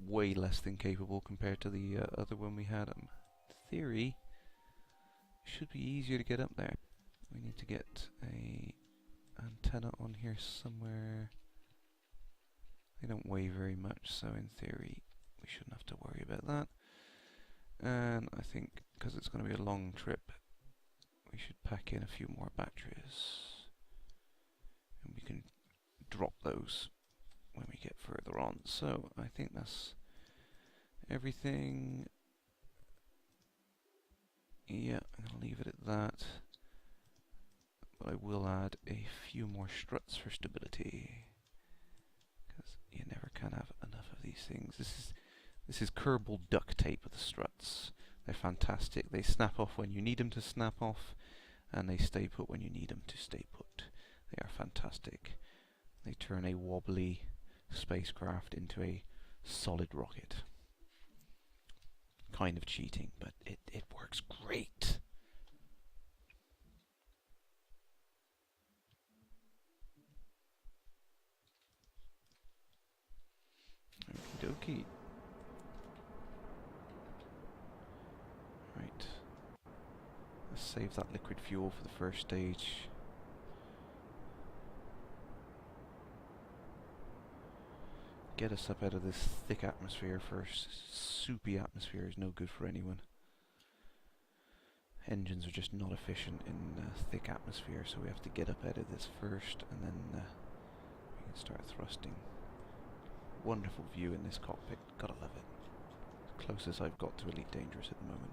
way less than capable compared to the other one we had. In theory, it should be easier to get up there. We need to get a antenna on here somewhere. They don't weigh very much, so in theory we shouldn't have to worry about that. And I think because it's going to be a long trip, we should pack in a few more batteries, and we can drop those when we get further on. So I think that's everything. Yeah, I'm going to leave it at that. But I will add a few more struts for stability, because you never can have enough of these things. This is Kerbal duct tape with the struts. They're fantastic. They snap off when you need them to snap off, and they stay put when you need them to stay put. They are fantastic. They turn a wobbly spacecraft into a solid rocket. Kind of cheating, but it works great. Okie dokie. Right. Let's save that liquid fuel for the first stage. Get us up out of this thick atmosphere first. Soupy atmosphere is no good for anyone. Engines are just not efficient in thick atmosphere, so we have to get up out of this first, and then we can start thrusting. Wonderful view in this cockpit, gotta love it. As close as I've got to Elite Dangerous at the moment.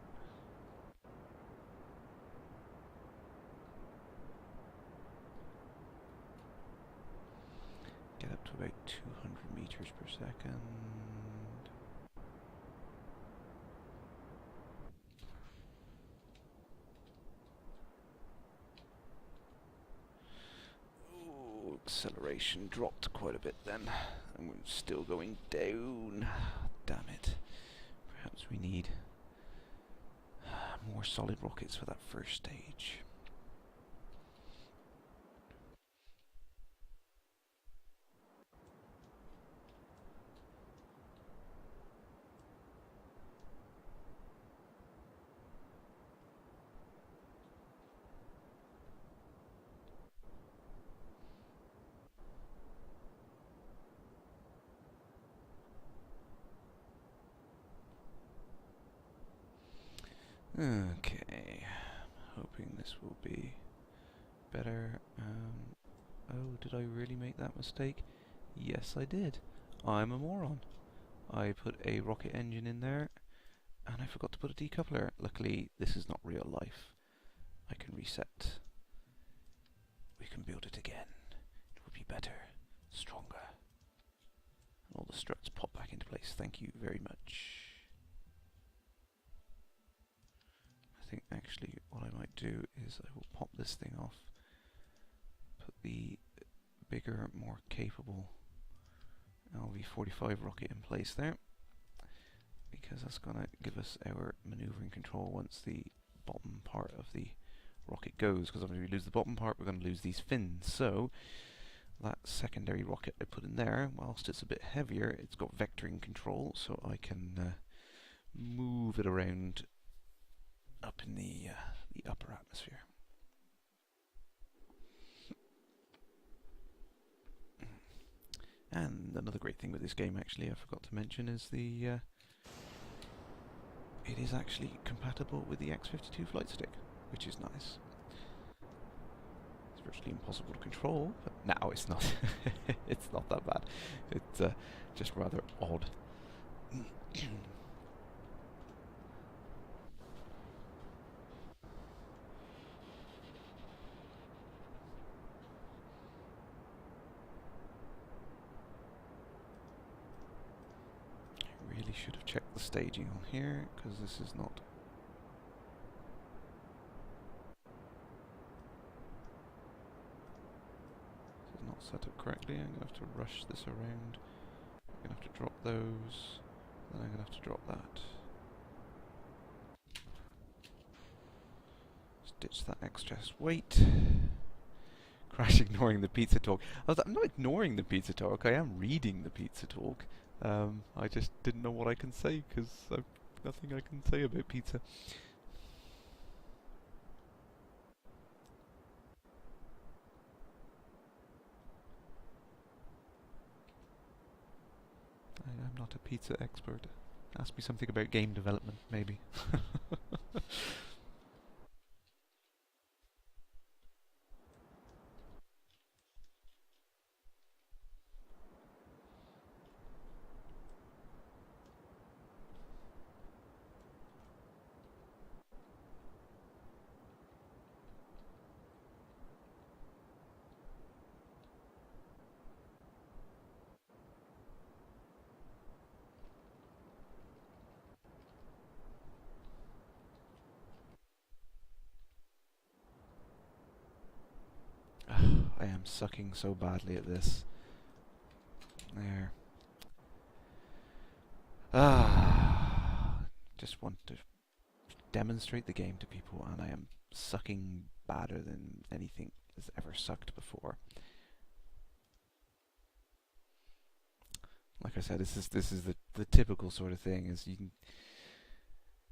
Get up to about 200 meters per second. Ooh, acceleration dropped quite a bit then, and we're still going down. Damn it. Perhaps we need more solid rockets for that first stage. Okay, hoping this will be better. Oh, did I really make that mistake? Yes, I did. I'm a moron. I put a rocket engine in there, and I forgot to put a decoupler. Luckily, this is not real life. I can reset. We can build it again. It will be better, stronger. And all the struts pop back into place. Thank you very much. I think actually what I might do is I will pop this thing off, put the bigger, more capable LV-45 rocket in place there, because that's going to give us our maneuvering control once the bottom part of the rocket goes, because if we lose the bottom part we're going to lose these fins. So that secondary rocket I put in there, whilst it's a bit heavier, it's got vectoring control, so I can move it around up in the upper atmosphere. And another great thing with this game, actually, I forgot to mention, is the it is actually compatible with the X52 flight stick, which is nice. It's virtually impossible to control, but now it's not. It's not that bad. It's just rather odd. Really should have checked the staging on here, because this is not set up correctly. I'm going to have to rush this around. I'm going to have to drop those, then I'm going to have to drop that. Ditch that extra weight. Crash ignoring the pizza talk. I'm not ignoring the pizza talk, I am reading the pizza talk. I just didn't know what I can say because I've nothing I can say about pizza. I'm not a pizza expert. Ask me something about game development, maybe. I am sucking so badly at this. There. Just want to demonstrate the game to people, and I am sucking badder than anything has ever sucked before. Like I said, this is the typical sort of thing. Is you can,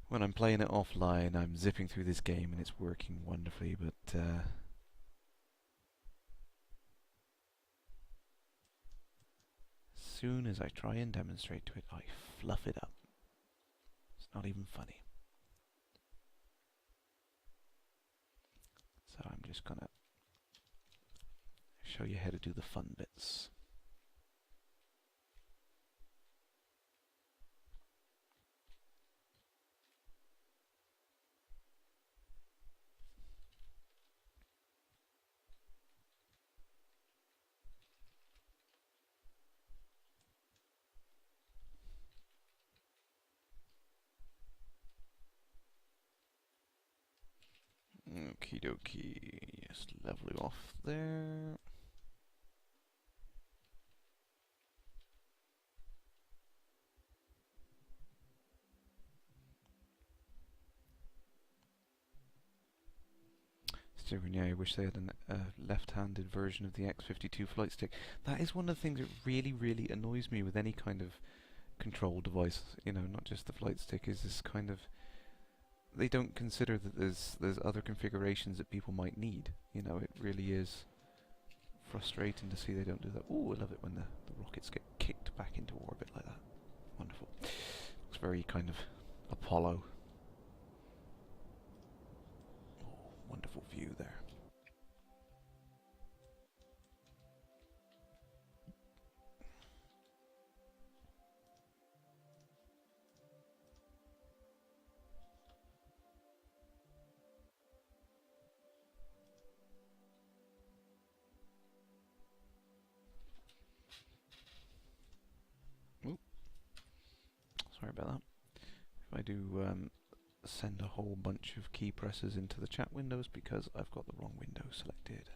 when I'm playing it offline, I'm zipping through this game and it's working wonderfully, but as soon as I try and demonstrate to it, I fluff it up. It's not even funny. So I'm just gonna show you how to do the fun bits. Okie dokie, just level you off there. Yeah, I wish they had a left-handed version of the X52 flight stick. That is one of the things that really, really annoys me with any kind of control device. You know, not just the flight stick. Is this kind of they don't consider that there's other configurations that people might need. You know, it really is frustrating to see they don't do that. Ooh, I love it when the rockets get kicked back into orbit like that. Wonderful. Looks very kind of Apollo. Oh, wonderful view there. Ooh, sorry about that. If I do send a whole bunch of key presses into the chat windows because I've got the wrong window selected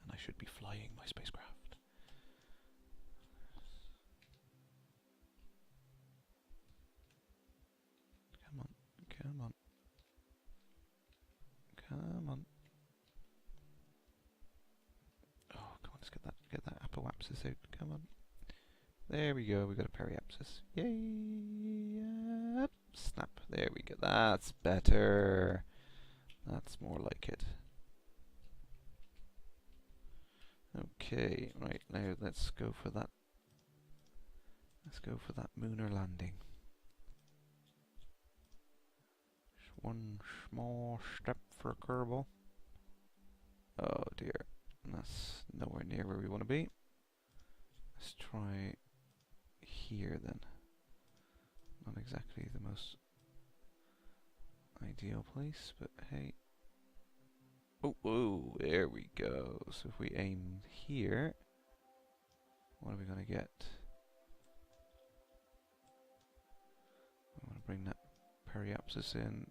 and I should be flying my spacecraft. Come on, come on, come on. Oh, come on, let's get that apoapsis out. Come on. There we go, we got a periapsis. Yay! Yep. Snap. There we go. That's better. That's more like it. Okay, right, now let's go for that. Let's go for that lunar landing. Just one small step for a Kerbal. Oh dear, that's nowhere near where we want to be. Let's try here then. Not exactly the most ideal place, but hey. Oh, there we go. So if we aim here, what are we going to get? I want to bring that periapsis in.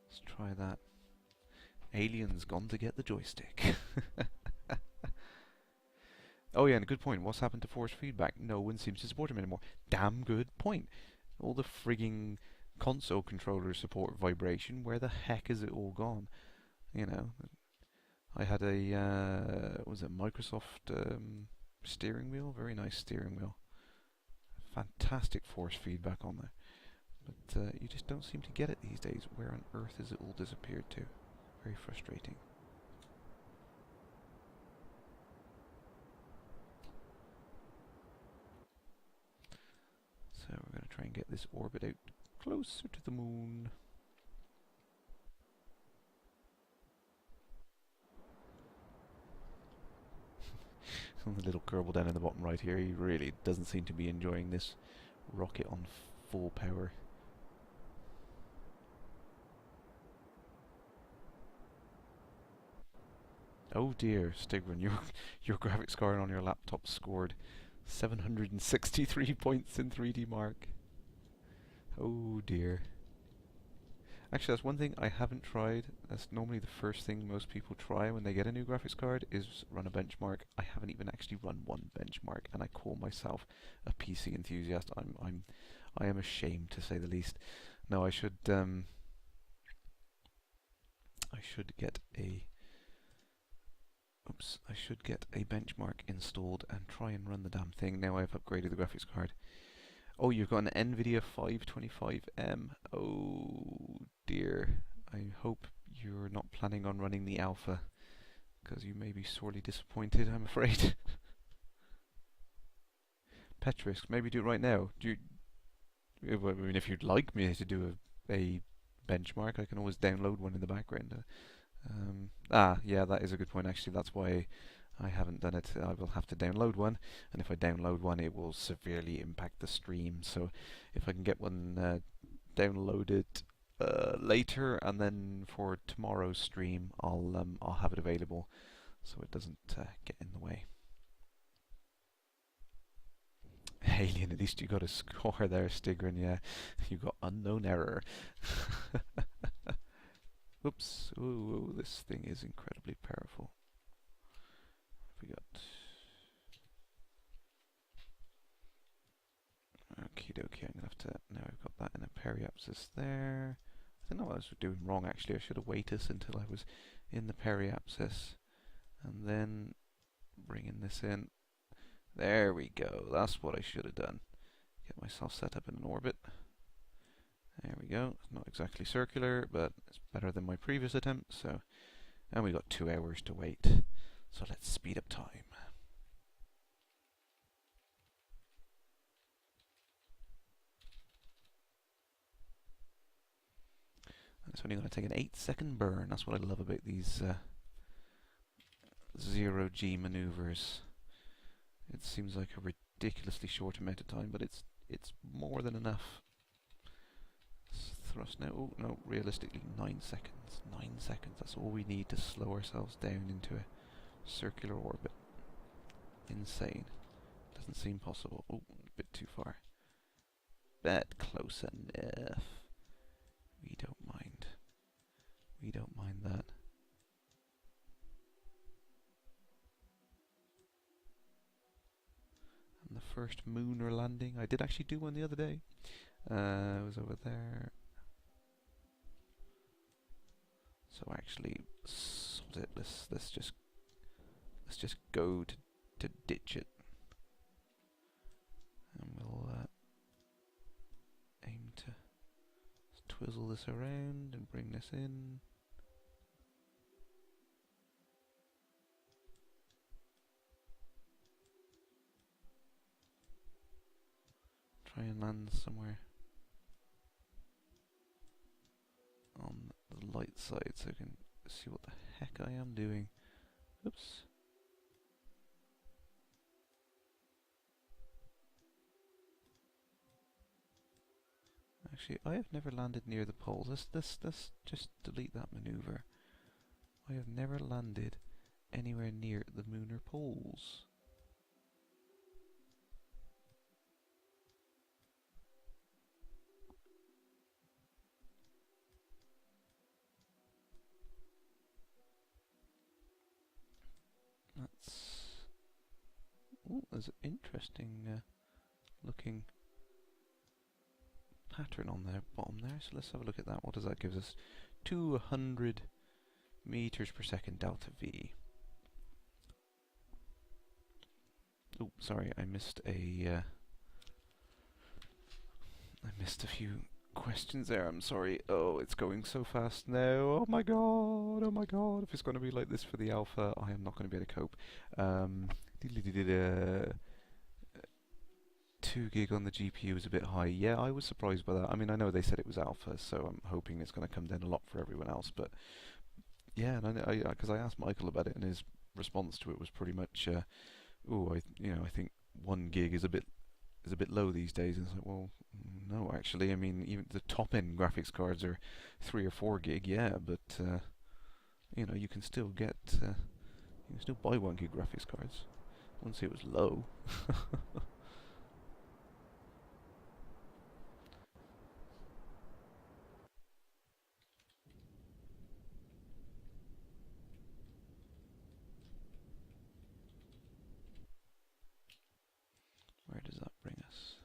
Let's try that. Alien's gone to get the joystick. Oh yeah, and a good point. What's happened to force feedback? No one seems to support him anymore. Damn good point. All the frigging console controllers support vibration. Where the heck is it all gone? You know, I had a was it Microsoft steering wheel? Very nice steering wheel. Fantastic force feedback on there. But you just don't seem to get it these days. Where on earth has it all disappeared to? Very frustrating. So we're going to try and get this orbit out closer to the moon. The little Kerbal down in the bottom right here, he really doesn't seem to be enjoying this rocket on full power. Oh dear, Stigran, your graphics card on your laptop scored 763 points in 3D Mark. Oh dear. Actually, that's one thing I haven't tried. That's normally the first thing most people try when they get a new graphics card is run a benchmark. I haven't even actually run one benchmark, and I call myself a PC enthusiast. I am ashamed to say the least. No, I should get a I should get a benchmark installed and try and run the damn thing. Now I've upgraded the graphics card. Oh, you've got an NVIDIA 525M. Oh dear. I hope you're not planning on running the alpha, because you may be sorely disappointed, I'm afraid. Petrisk, maybe do it right now. I mean, if you'd like me to do a benchmark, I can always download one in the background. Yeah, that is a good point actually. That's why I haven't done it. I will have to download one, and if I download one, it will severely impact the stream. So if I can get one downloaded later, and then for tomorrow's stream, I'll have it available, so it doesn't get in the way. Alien, at least you got a score there, Stigran. Yeah, you got unknown error. Oops. Ooh, this thing is incredibly powerful. We got. Okie dokie, I'm gonna have to. Now I've got that in a periapsis there. I don't know what I was doing wrong actually. I should have waited until I was in the periapsis and then bringing this in. There we go. That's what I should have done. Get myself set up in an orbit. There we go. It's not exactly circular, but it's better than my previous attempt. So, and we got 2 hours to wait. So let's speed up time. And it's only going to take an 8-second burn. That's what I love about these 0G maneuvers. It seems like a ridiculously short amount of time, but it's more than enough. Thrust now. Oh no, realistically 9 seconds. 9 seconds. That's all we need to slow ourselves down into a circular orbit. Insane. Doesn't seem possible. Oh, a bit too far. But close enough. We don't mind. We don't mind that. And the first lunar landing. I did actually do one the other day. I was over there. So actually, sod it. Let's just go to ditch it, and we'll aim to twizzle this around and bring this in. Try and land somewhere on the light side so I can see what the heck I am doing. Oops. Actually, I have never landed near the poles. Let's just delete that maneuver. I have never landed anywhere near the lunar poles. There's an interesting looking pattern on the bottom there. So let's have a look at that. What does that give us? 200 Meters per second delta V. Oh, sorry, I missed a few questions there. I'm sorry. Oh, it's going so fast now. Oh my god. Oh my god. If it's going to be like this for the alpha, I am not going to be able to cope. 2 gig on the GPU is a bit high. Yeah, I was surprised by that. I mean, I know they said it was alpha, so I'm hoping it's going to come down a lot for everyone else. But yeah, and because I asked Michael about it, and his response to it was pretty much, I think 1 gig is a bit low these days. And it's like, well, no, actually, I mean, even the top end graphics cards are 3 or 4 gig, yeah, but you can still get, you can still buy 1 gig graphics cards. I wouldn't say it was low. Where does that bring us?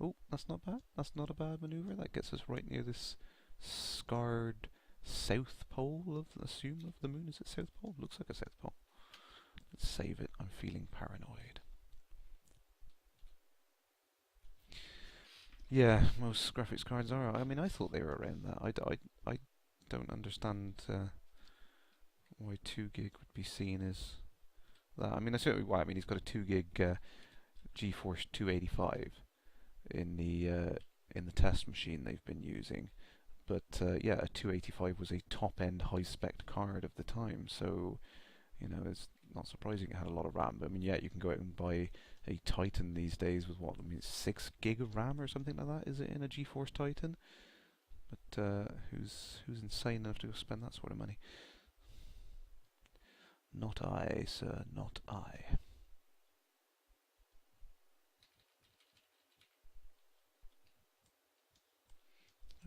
Oh, that's not bad. That's not a bad maneuver. That gets us right near this scarred south pole of the moon. Is it south pole? Looks like a south pole. Let's save it. I'm feeling paranoid. Yeah, most graphics cards are. I mean, I thought they were around that. I don't understand why 2 gig would be seen as that. I mean, I certainly why. I mean, he's got a 2 gig GeForce 285 in the test machine they've been using, but yeah, a 285 was a top-end high-spec card of the time, so it's not surprising it had a lot of RAM. But I mean, yeah, you can go out and buy a Titan these days with what, I mean, 6 gig of RAM or something like that. Is it in a GeForce Titan? But who's insane enough to spend that sort of money? Not I, sir, not I.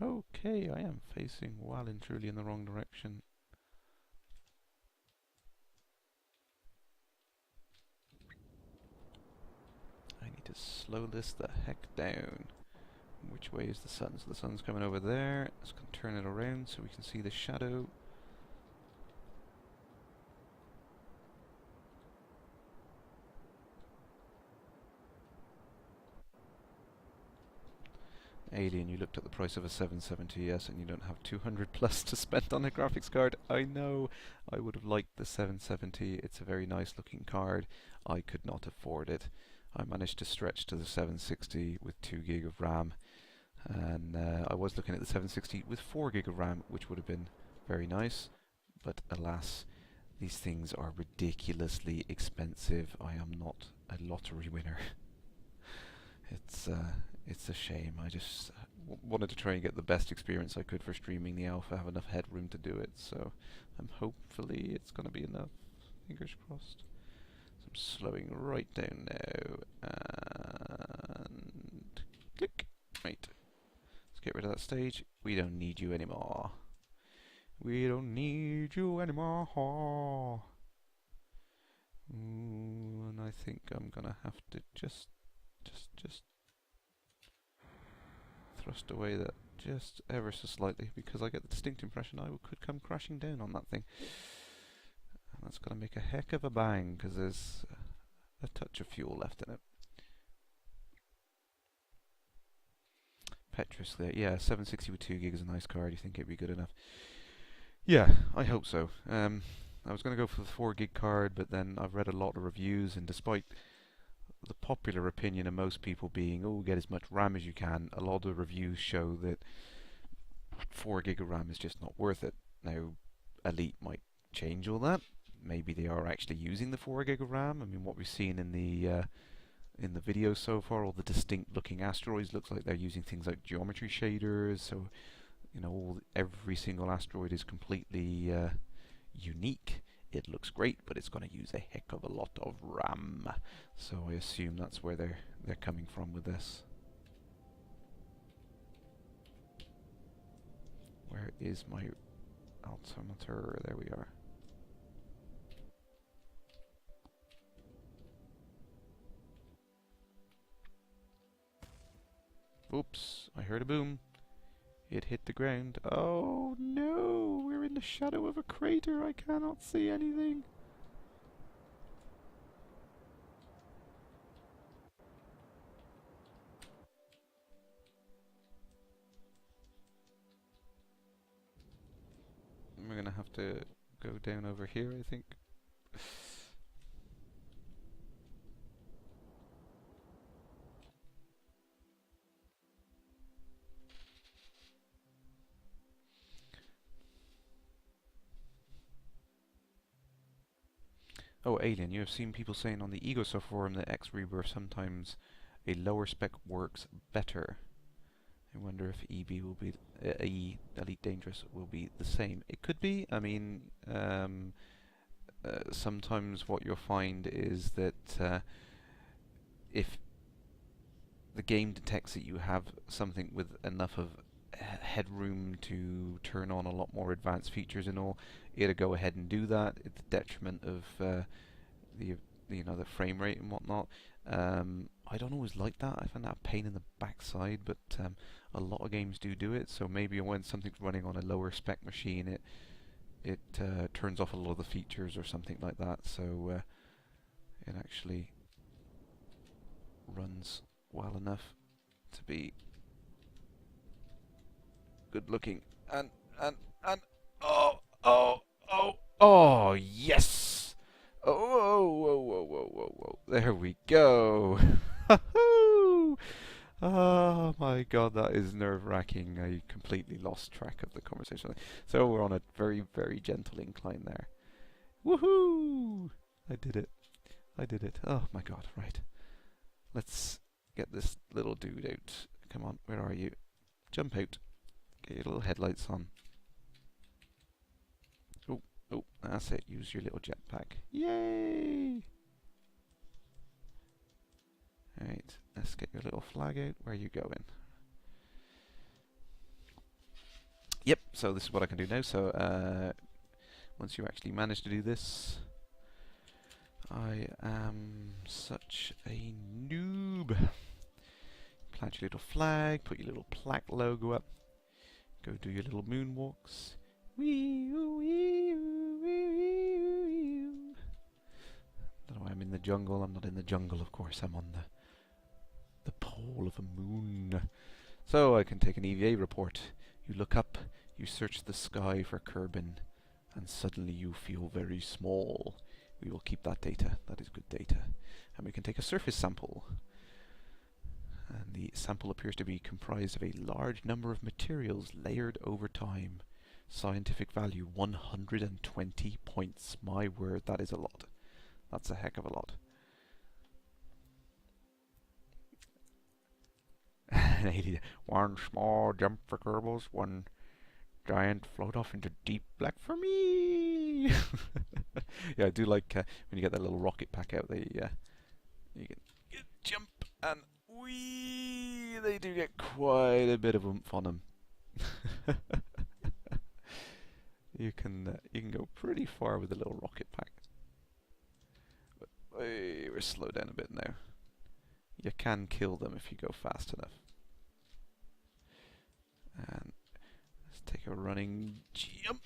Okay, I am facing well and truly in the wrong direction. I need to slow this the heck down. Which way is the sun? So the sun's coming over there. Let's turn it around so we can see the shadow. Alien, you looked at the price of a 770S and you don't have 200 plus to spend on a graphics card. I know. I would have liked the 770. It's a very nice looking card. I could not afford it. I managed to stretch to the 760 with 2 gig of RAM, and I was looking at the 760 with 4 gig of RAM, which would have been very nice, but alas, these things are ridiculously expensive. I am not a lottery winner. It's a shame. I just wanted to try and get the best experience I could for streaming the alpha, have enough headroom to do it, so hopefully it's going to be enough. Fingers crossed. So I'm slowing right down now, and click. Right. Let's get rid of that stage. We don't need you anymore. We don't need you anymore. Ooh, and I think I'm gonna have to just thrust away that just ever so slightly, because I get the distinct impression I could come crashing down on that thing. And that's going to make a heck of a bang, because there's a touch of fuel left in it. Petrus there. Yeah, 760 with 2 gig is a nice card. You think it'd be good enough? Yeah, I hope so. I was going to go for the 4 gig card, but then I've read a lot of reviews, and despite the popular opinion of most people being, oh, get as much RAM as you can, a lot of reviews show that 4 gig of RAM is just not worth it. Now, Elite might change all that. Maybe they are actually using the 4 gig of RAM. I mean, what we've seen in the video so far, all the distinct looking asteroids, looks like they're using things like geometry shaders, so every single asteroid is completely unique. It looks great, but it's going to use a heck of a lot of RAM. So I assume that's where they're coming from with this. Where is my altimeter? There we are. Oops, I heard a boom. It hit the ground. Oh no, we're in in the shadow of a crater. I cannot see anything. We're gonna have to go down over here, I think. Oh, Alien, you have seen people saying on the EgoSoft forum that X Rebirth sometimes a lower spec works better. I wonder if EB will be Elite Dangerous will be the same. It could be. I mean, sometimes what you'll find is that if the game detects that you have something with enough of headroom to turn on a lot more advanced features and all, it'll go ahead and do that at the detriment of the frame rate and whatnot. I don't always like that. I find that a pain in the backside, but a lot of games do it. So maybe when something's running on a lower spec machine, it turns off a lot of the features or something like that. So it actually runs well enough to be good looking and oh yes, whoa, there we go. Oh my god, that is nerve-wracking. I completely lost track of the conversation. So we're on a very, very gentle incline there. Woohoo! I did it. Oh my god, right. Let's get this little dude out. Come on, where are you? Jump out. Get your little headlights on. Oh, that's it. Use your little jetpack. Yay! Alright, let's get your little flag out. Where are you going? Yep, so this is what I can do now. So, once you actually manage to do this, I am such a noob. Plant your little flag, put your little plaque logo up, go do your little moonwalks. Don't know why I'm in the jungle. I'm not in the jungle, of course. I'm on the pole of a moon. So I can take an EVA report. You look up, you search the sky for Kerbin, and suddenly you feel very small. We will keep that data. That is good data. And we can take a surface sample. And the sample appears to be comprised of a large number of materials layered over time. Scientific value 120 points. My word, that is a lot. That's a heck of a lot. One small jump for Kerbals, one giant float off into deep black for me. Yeah, I do like when you get that little rocket pack out. You can jump and whee. They do get quite a bit of oomph on them. You can go pretty far with a little rocket pack. But we're slowed down a bit now. You can kill them if you go fast enough. And let's take a running jump.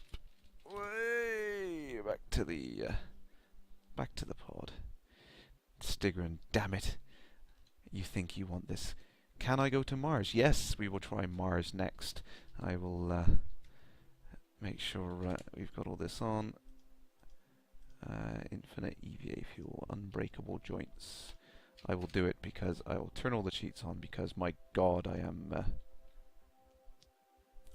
Way back to the pod. Stigrin, damn it! You think you want this? Can I go to Mars? Yes, we will try Mars next. I will make sure we've got all this on. Infinite EVA fuel, unbreakable joints. I will do it because I will turn all the cheats on because my god,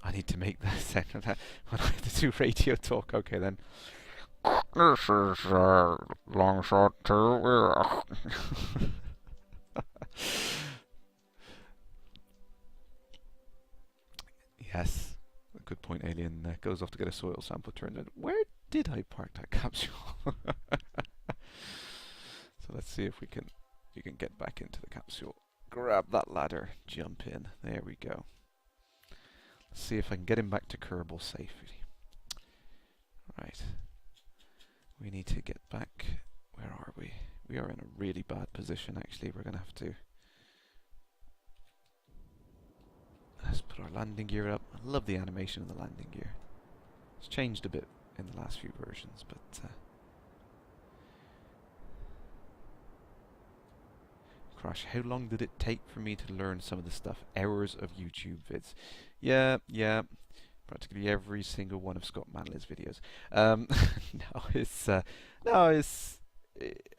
I need to make the sound of that when I have to do radio talk. Okay then. This is long shot 2. Yes, a good point. Alien goes off to get a soil sample. Turns out, where did I park that capsule? So let's see if you can get back into the capsule. Grab that ladder, jump in. There we go. Let's see if I can get him back to Kerbal safely. Right. We need to get back. Where are we? We are in a really bad position actually. We're going to have to... Let's put our landing gear up. I love the animation of the landing gear. It's changed a bit in the last few versions, but Crash, how long did it take for me to learn some of the stuff? Hours of YouTube vids. Yeah, practically every single one of Scott Manley's videos. No, it's.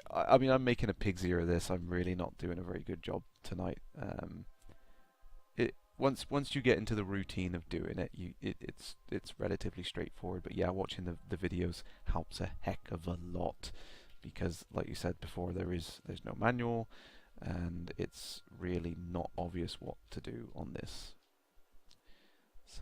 I mean, I'm making a pig's ear of this. I'm really not doing a very good job tonight. Once you get into the routine of doing it, it's relatively straightforward. But yeah, watching the videos helps a heck of a lot because, like you said before, there's no manual, and it's really not obvious what to do on this. So.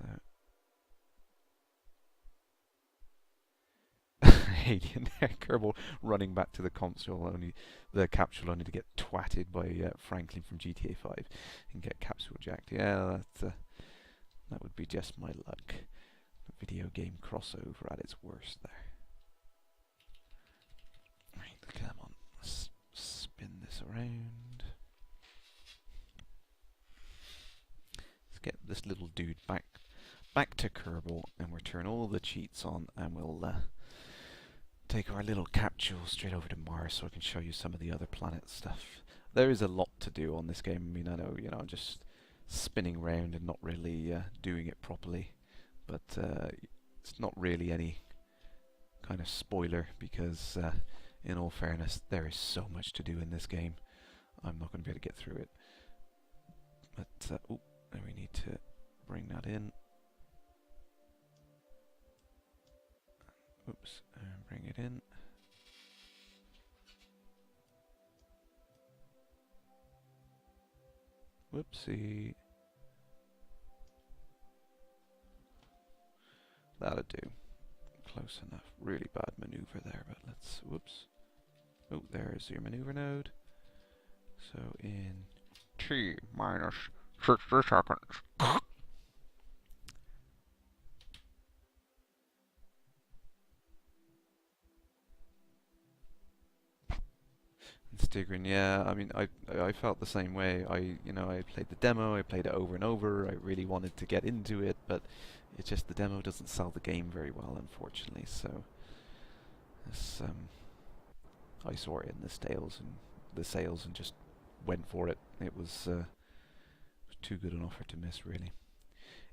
Alien Kerbal running back to the capsule only to get twatted by Franklin from GTA 5 and get capsule jacked. Yeah, that would be just my luck. A video game crossover at its worst there. Right, come on, let's spin this around. Let's get this little dude back to Kerbal, and we'll turn all the cheats on, and we'll take our little capsule straight over to Mars so I can show you some of the other planet stuff. There is a lot to do on this game. I mean, I know, I'm just spinning around and not really doing it properly, but it's not really any kind of spoiler because, in all fairness, there is so much to do in this game. I'm not going to be able to get through it. But, oh, we need to bring that in. Oops, bring it in. Whoopsie. That'll do. Close enough. Really bad maneuver there, but let's... Whoops. Oh, there's your maneuver node. So in T minus 60 seconds. Stigrin, yeah. I mean, I felt the same way. I played the demo. I played it over and over. I really wanted to get into it, but it's just the demo doesn't sell the game very well, unfortunately. So, I saw it in the sales and just went for it. It was too good an offer to miss, really.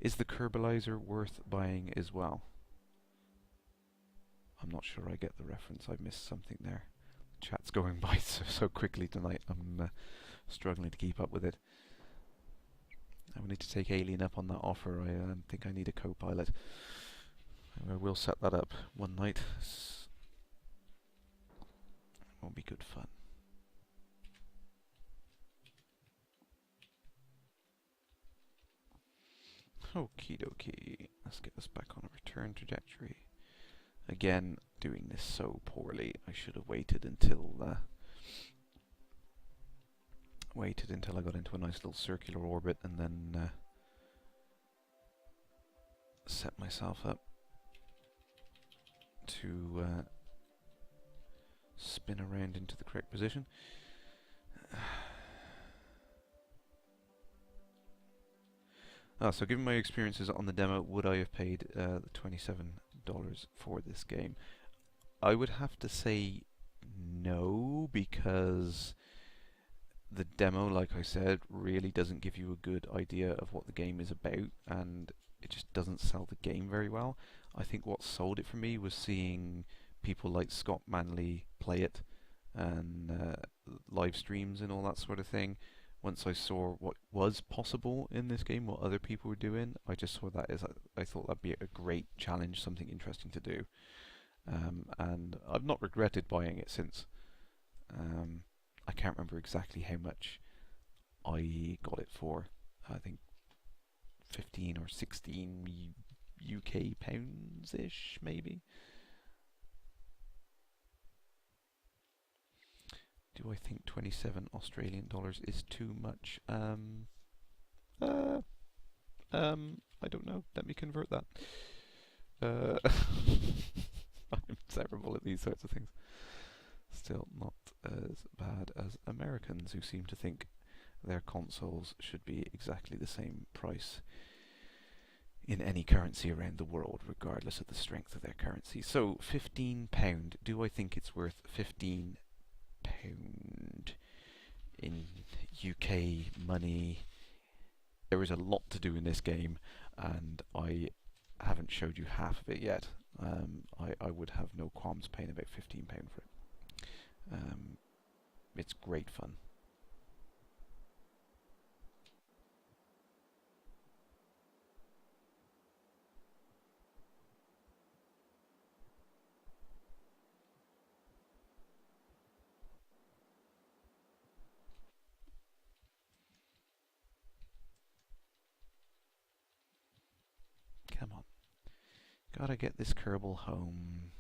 Is the Kerbalizer worth buying as well? I'm not sure I get the reference. I missed something there. Chat's going by so quickly tonight. I'm struggling to keep up with it. I will need to take Alien up on that offer. I think I need a co-pilot. I will set that up one night. It won't be good fun. Okie dokie. Let's get us back on a return trajectory. Again, doing this so poorly. I should have waited until I got into a nice little circular orbit and then set myself up to spin around into the correct position. So given my experiences on the demo, would I have paid the $27 for this game? I would have to say no, because the demo, like I said, really doesn't give you a good idea of what the game is about, and it just doesn't sell the game very well. I think what sold it for me was seeing people like Scott Manley play it, and live streams and all that sort of thing. Once I saw what was possible in this game, what other people were doing, I just saw that as I thought that'd be a great challenge, something interesting to do. And I've not regretted buying it since. I can't remember exactly how much I got it for. I think 15 or 16 UK pounds-ish, maybe. Do I think 27 Australian dollars is too much? I don't know. Let me convert that. I'm terrible at these sorts of things. Still not as bad as Americans, who seem to think their consoles should be exactly the same price in any currency around the world, regardless of the strength of their currency. So £15. Do I think it's worth £15 in UK money? There is a lot to do in this game, and I haven't showed you half of it yet. I would have no qualms paying about £15 for it. It's great fun. Come on. Gotta get this Kerbal home.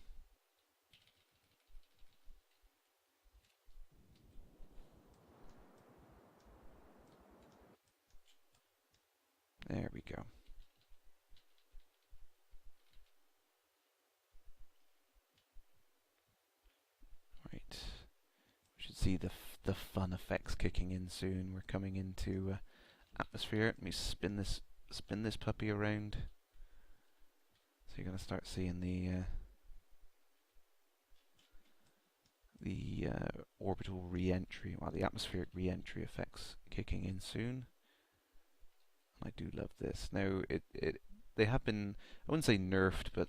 There we go. Right. We should see the fun effects kicking in soon. We're coming into atmosphere. Let me spin this puppy around. So you're gonna start seeing the orbital re-entry, well, the atmospheric re-entry effects kicking in soon. I do love this. Now, they have been, I wouldn't say nerfed, but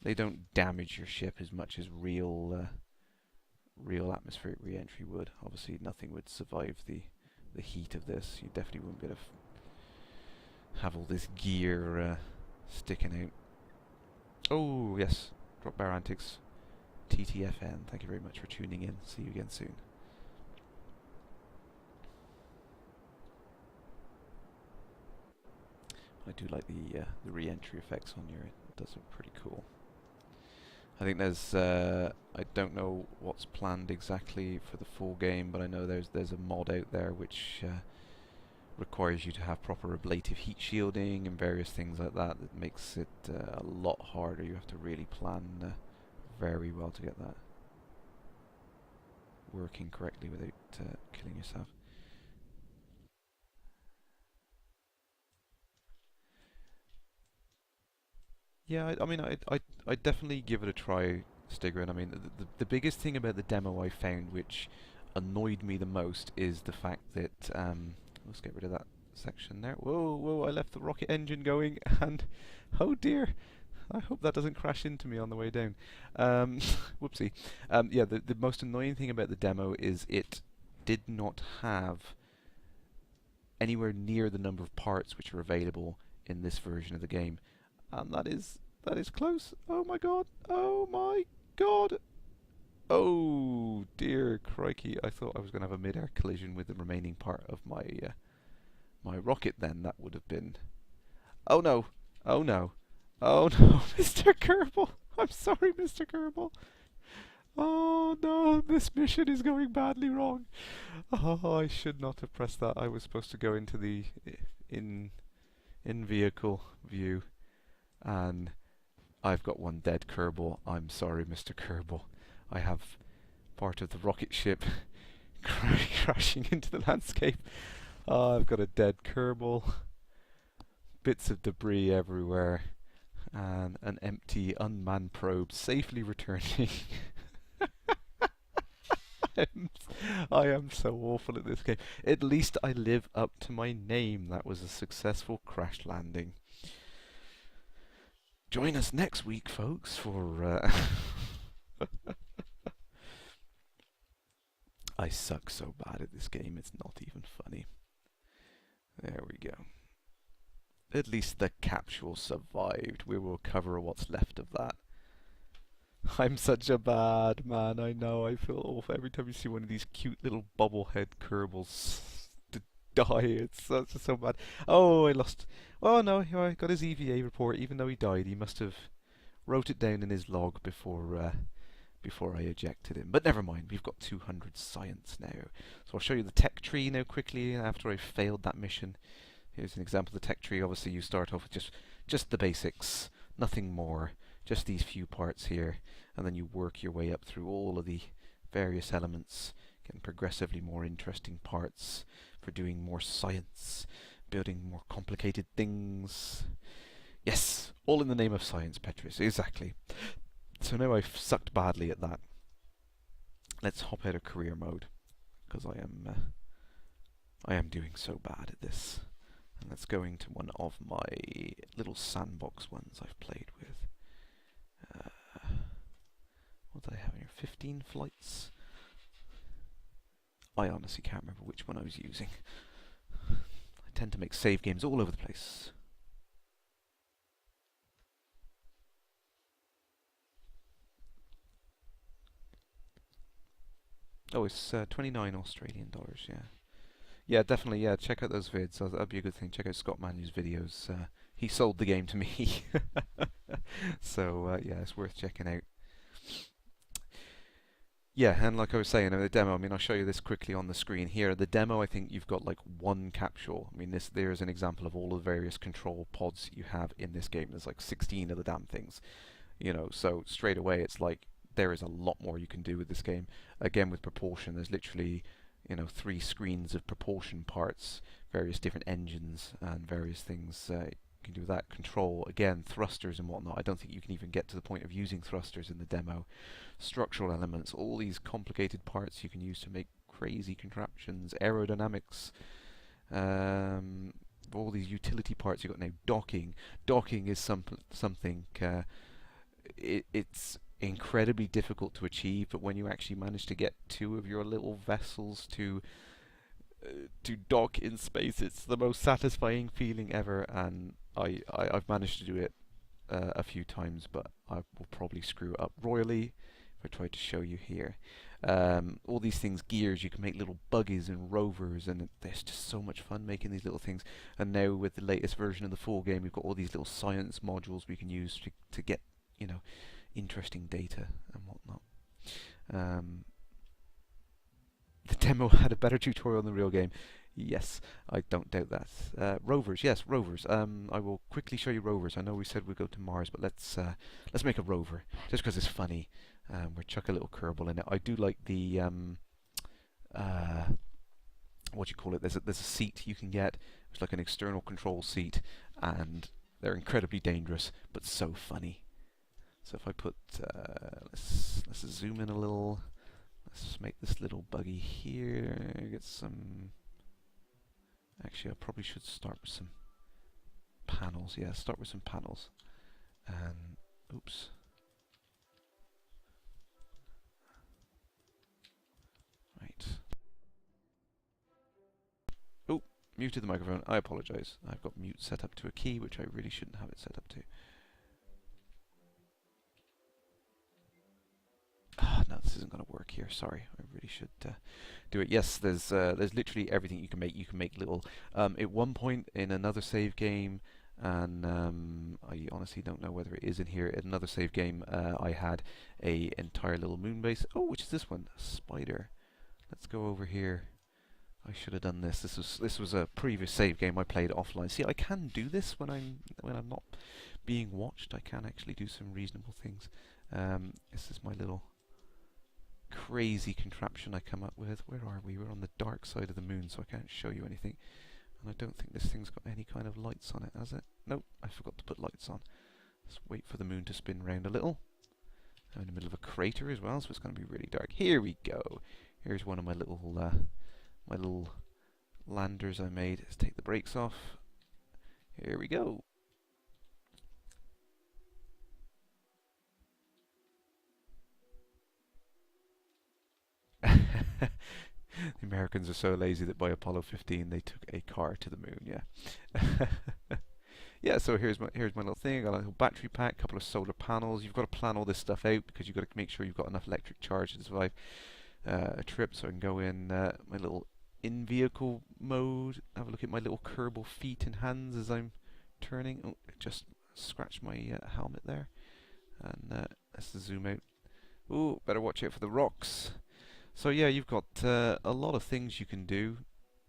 they don't damage your ship as much as real atmospheric re-entry would. Obviously, nothing would survive the heat of this. You definitely wouldn't be able to have all this gear sticking out. Oh, yes. Drop Bar Antics. TTFN. Thank you very much for tuning in. See you again soon. I do like the re-entry effects on here. It does look pretty cool. I think there's I don't know what's planned exactly for the full game, but I know there's a mod out there which requires you to have proper ablative heat shielding and various things like that. That makes it a lot harder. You have to really plan very well to get that working correctly without killing yourself. Yeah, I mean, I'd definitely give it a try, Stigrin. I mean, the biggest thing about the demo I found, which annoyed me the most, is the fact that let's get rid of that section there. Whoa, whoa! I left the rocket engine going, and oh dear, I hope that doesn't crash into me on the way down. Whoopsie. Yeah, the most annoying thing about the demo is it did not have anywhere near the number of parts which are available in this version of the game. And that is close. Oh my god. Oh my god. Oh dear crikey. I thought I was going to have a mid-air collision with the remaining part of my my rocket then. That would have been... Oh no. Oh no. Oh no, Mr. Kerbal. I'm sorry, Mr. Kerbal. Oh no, this mission is going badly wrong. Oh, I should not have pressed that. I was supposed to go into the in-vehicle view. And I've got one dead Kerbal. I'm sorry, Mr. Kerbal. I have part of the rocket ship crashing into the landscape. I've got a dead Kerbal. Bits of debris everywhere. And an empty, unmanned probe safely returning. I am so awful at this game. At least I live up to my name. That was a successful crash landing. Join us next week, folks, for... I suck so bad at this game, it's not even funny. There we go. At least the capsule survived. We will cover what's left of that. I'm such a bad man, I know. I feel awful every time you see one of these cute little bobblehead Kerbals die. It's so bad. Oh, I lost. Oh no, I got his EVA report. Even though he died, he must have wrote it down in his log before I ejected him. But never mind, we've got 200 science now. So I'll show you the tech tree now quickly after I've failed that mission. Here's an example of the tech tree. Obviously you start off with just the basics, nothing more, just these few parts here, and then you work your way up through all of the various elements, getting progressively more interesting parts for doing more science, building more complicated things. Yes, all in the name of science, Petrus, exactly. So now I've sucked badly at that. Let's hop out of career mode, because I am doing so bad at this. And let's go into one of my little sandbox ones I've played with. What did I have here? 15 flights? I honestly can't remember which one I was using. I tend to make save games all over the place. Oh, it's 29 Australian dollars, yeah. Yeah, definitely, yeah, check out those vids. That'd be a good thing. Check out Scott Manu's videos. He sold the game to me. So, yeah, it's worth checking out. Yeah, and like I was saying in the demo, I mean, I'll show you this quickly on the screen here. The demo, I think you've got like one capsule. I mean, there's an example of all the various control pods you have in this game. There's like 16 of the damn things, you know, so straight away it's like there is a lot more you can do with this game. Again, with propulsion, there's literally, you know, 3 screens of propulsion parts, various different engines and various things you can do with that. Control, again, thrusters and whatnot. I don't think you can even get to the point of using thrusters in the demo. Structural elements, all these complicated parts you can use to make crazy contraptions. Aerodynamics, all these utility parts you've got now. Docking is something it's incredibly difficult to achieve, but when you actually manage to get 2 of your little vessels to dock in space, it's the most satisfying feeling ever. And I've managed to do it a few times, but I will probably screw it up royally if I try to show you here. All these things, gears, you can make little buggies and rovers, and there's just so much fun making these little things. And now with the latest version of the full game, we've got all these little science modules we can use to get, you know, interesting data and whatnot. The demo had a better tutorial than the real game. Yes, I don't doubt that. Rovers, yes, rovers. I will quickly show you rovers. I know we said we'd go to Mars, but let's make a rover just because it's funny. We'll chuck a little Kerbal in it. I do like the what do you call it? There's a seat you can get. It's like an external control seat, and they're incredibly dangerous, but so funny. So if I put let's zoom in a little. Let's make this little buggy here. Get some. Actually, I probably should start with some panels. Yeah, start with some panels. And oops. Right. Oh, muted the microphone. I apologize. I've got mute set up to a key, which I really shouldn't have it set up to. No, this isn't going to work here. Sorry, I really should do it. Yes, there's literally everything you can make. You can make little. At one point in another save game, and I honestly don't know whether it is in here. In another save game, I had a entire little moon base. Oh, which is this one? A spider. Let's go over here. I should have done this. This was a previous save game I played offline. See, I can do this when I'm not being watched. I can actually do some reasonable things. This is my little crazy contraption I come up with. Where are we? We're on the dark side of the moon, so I can't show you anything. And I don't think this thing's got any kind of lights on it, has it? Nope, I forgot to put lights on. Let's wait for the moon to spin round a little. I'm in the middle of a crater as well, so it's going to be really dark. Here we go. Here's one of my little landers I made. Let's take the brakes off. Here we go. The Americans are so lazy that by Apollo 15 they took a car to the moon. Yeah. Yeah. So here's my little thing. I got a little battery pack, a couple of solar panels. You've got to plan all this stuff out because you've got to make sure you've got enough electric charge to survive a trip. So I can go in my little in-vehicle mode. Have a look at my little Kerbal feet and hands as I'm turning. Oh, just scratched my helmet there. And let's zoom out. Oh, better watch out for the rocks. So yeah, you've got a lot of things you can do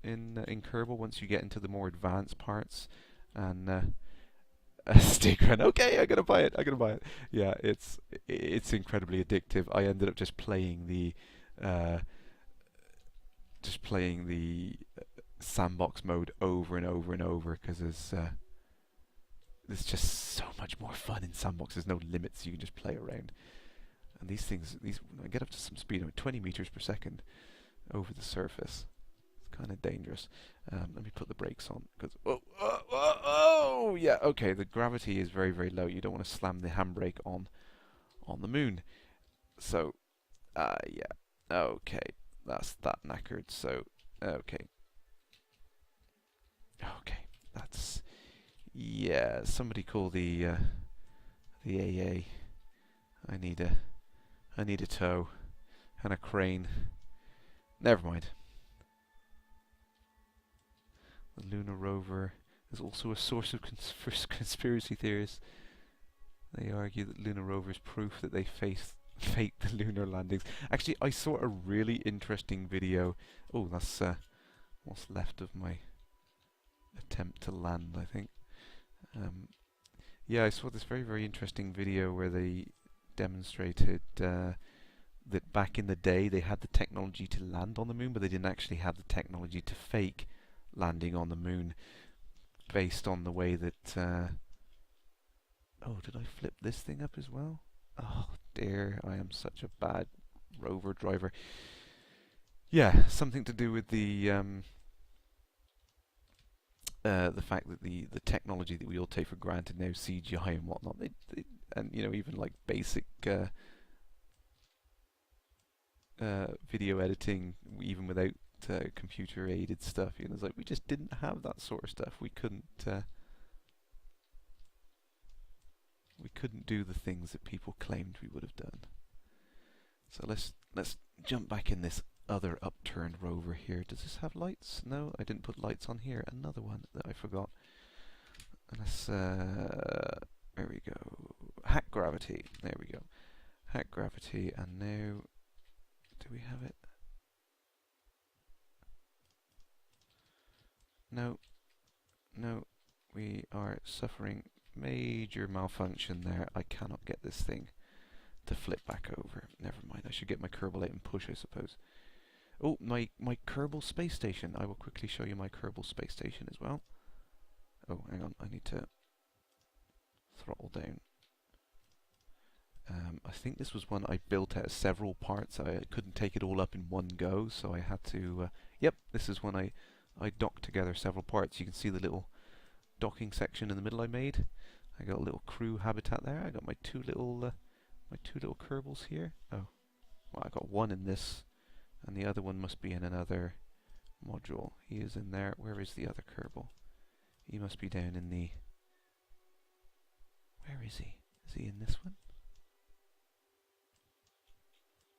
in Kerbal once you get into the more advanced parts. And a stick run. Okay, I gotta buy it. Yeah, it's incredibly addictive. I ended up just playing the sandbox mode over and over and over, because there's just so much more fun in sandbox. There's no limits. You can just play around. And these things, I get up to some speed, 20 meters per second over the surface. It's kind of dangerous. Let me put the brakes on, because yeah, okay. The gravity is very, very low. You don't want to slam the handbrake on the moon. So, yeah, okay, that's that knackered. So, okay, that's, yeah. Somebody call the AA. I need a tow and a crane. Never mind. The lunar rover is also a source of conspiracy theorists. They argue that lunar rover is proof that they faked the lunar landings. Actually, I saw a really interesting video. Oh, that's what's left of my attempt to land, I think. Yeah, I saw this very, very interesting video where they demonstrated that back in the day they had the technology to land on the moon, but they didn't actually have the technology to fake landing on the moon, based on the way that oh, did I flip this thing up as well? Oh dear, I am such a bad rover driver. Yeah, something to do with the fact that the technology that we all take for granted now, CGI and whatnot, and even like basic video editing, even without computer aided stuff, it's like we just didn't have that sort of stuff. We couldn't do the things that people claimed we would have done. So let's jump back in this other upturned rover here. Does this have lights? No, I didn't put lights on here. Another one that I forgot. Let's there we go. Hack gravity. There we go. Hack gravity. And now, do we have it? No, we are suffering major malfunction there. I cannot get this thing to flip back over. Never mind. I should get my Kerbal out and push, I suppose. Oh, my Kerbal space station. I will quickly show you my Kerbal space station as well. Oh, hang on. I need to throttle down. I think this was one I built out of several parts. I couldn't take it all up in one go, so I had to... yep, this is when I docked together several parts. You can see the little docking section in the middle I made. I got a little crew habitat there. I got my two little Kerbals here. Oh, well, I got one in this, and the other one must be in another module. He is in there. Where is the other Kerbal? He must be down in the... Where is he? Is he in this one?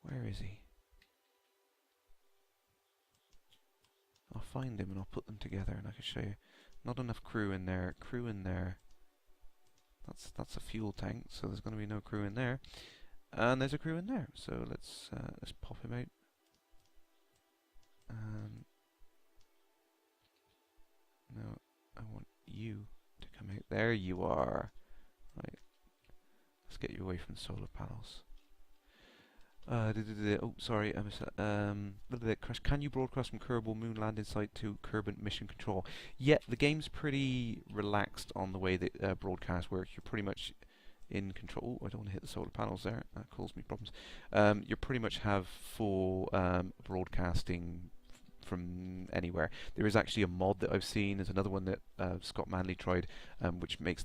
Where is he? I'll find him and I'll put them together and I can show you. Not enough crew in there. Crew in there. That's a fuel tank, so there's going to be no crew in there. And there's a crew in there, so let's pop him out. No, I want you to come out. There you are. Right. Let's get you away from the solar panels. Oh, sorry, I missed that. Kerrash, can you broadcast from Kerbal Moon Landing Site to Kerbal Mission Control? Yeah, the game's pretty relaxed on the way that broadcast works. You're pretty much in control. Oh, I don't want to hit the solar panels there. That caused me problems. You pretty much have full broadcasting from anywhere. There is actually a mod that I've seen. There's another one that Scott Manley tried, which makes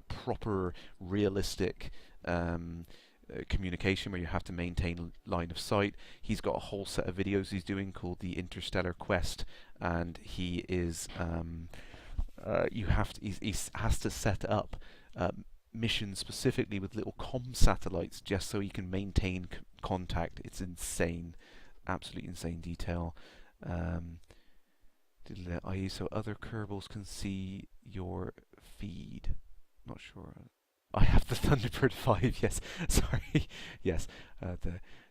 proper, realistic communication where you have to maintain line of sight. He's got a whole set of videos he's doing called the Interstellar Quest, and he is he has to set up missions specifically with little comm satellites just so he can maintain contact. It's insane, absolutely insane detail. So other Kerbals can see your feed. Not sure. I have the Thunderbird 5, yes. Sorry. Yes.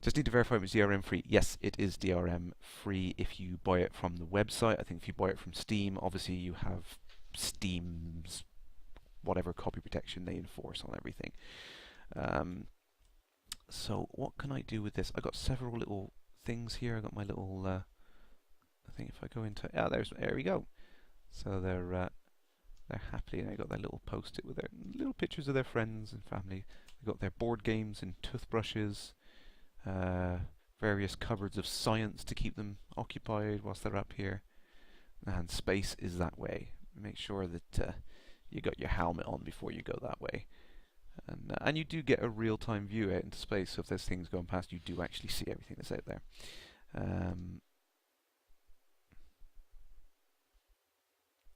Just need to verify it was DRM free. Yes, it is DRM free if you buy it from the website. I think if you buy it from Steam, obviously you have Steam's whatever copy protection they enforce on everything. So what can I do with this? I got several little things here. I got my little I think if I go into there we go. So they're happily, and they got their little post-it with their little pictures of their friends and family. They got their board games and toothbrushes, various cupboards of science to keep them occupied whilst they're up here. And space is that way. Make sure that you got your helmet on before you go that way. And you do get a real-time view out into space, so if there's things going past, you do actually see everything that's out there.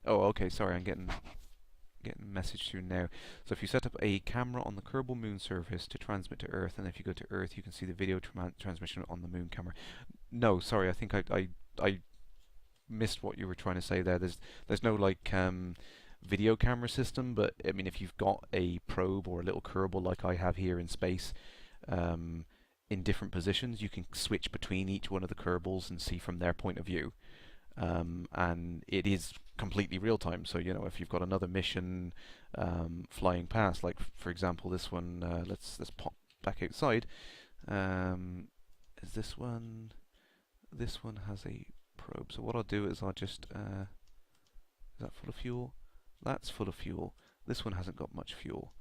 Oh, okay, sorry, I'm getting a message through now. So if you set up a camera on the Kerbal moon surface to transmit to Earth, and if you go to Earth, you can see the video transmission on the moon camera. No, sorry, I think I missed what you were trying to say there. There's no like video camera system, but I mean, if you've got a probe or a little Kerbal like I have here in space, in different positions, you can switch between each one of the Kerbals and see from their point of view. And it is completely real time. So you know, if you've got another mission flying past, like for example this one, let's pop back outside. Is this one? This one has a probe. So what I'll do is I'll just is that full of fuel? That's full of fuel. This one hasn't got much fuel.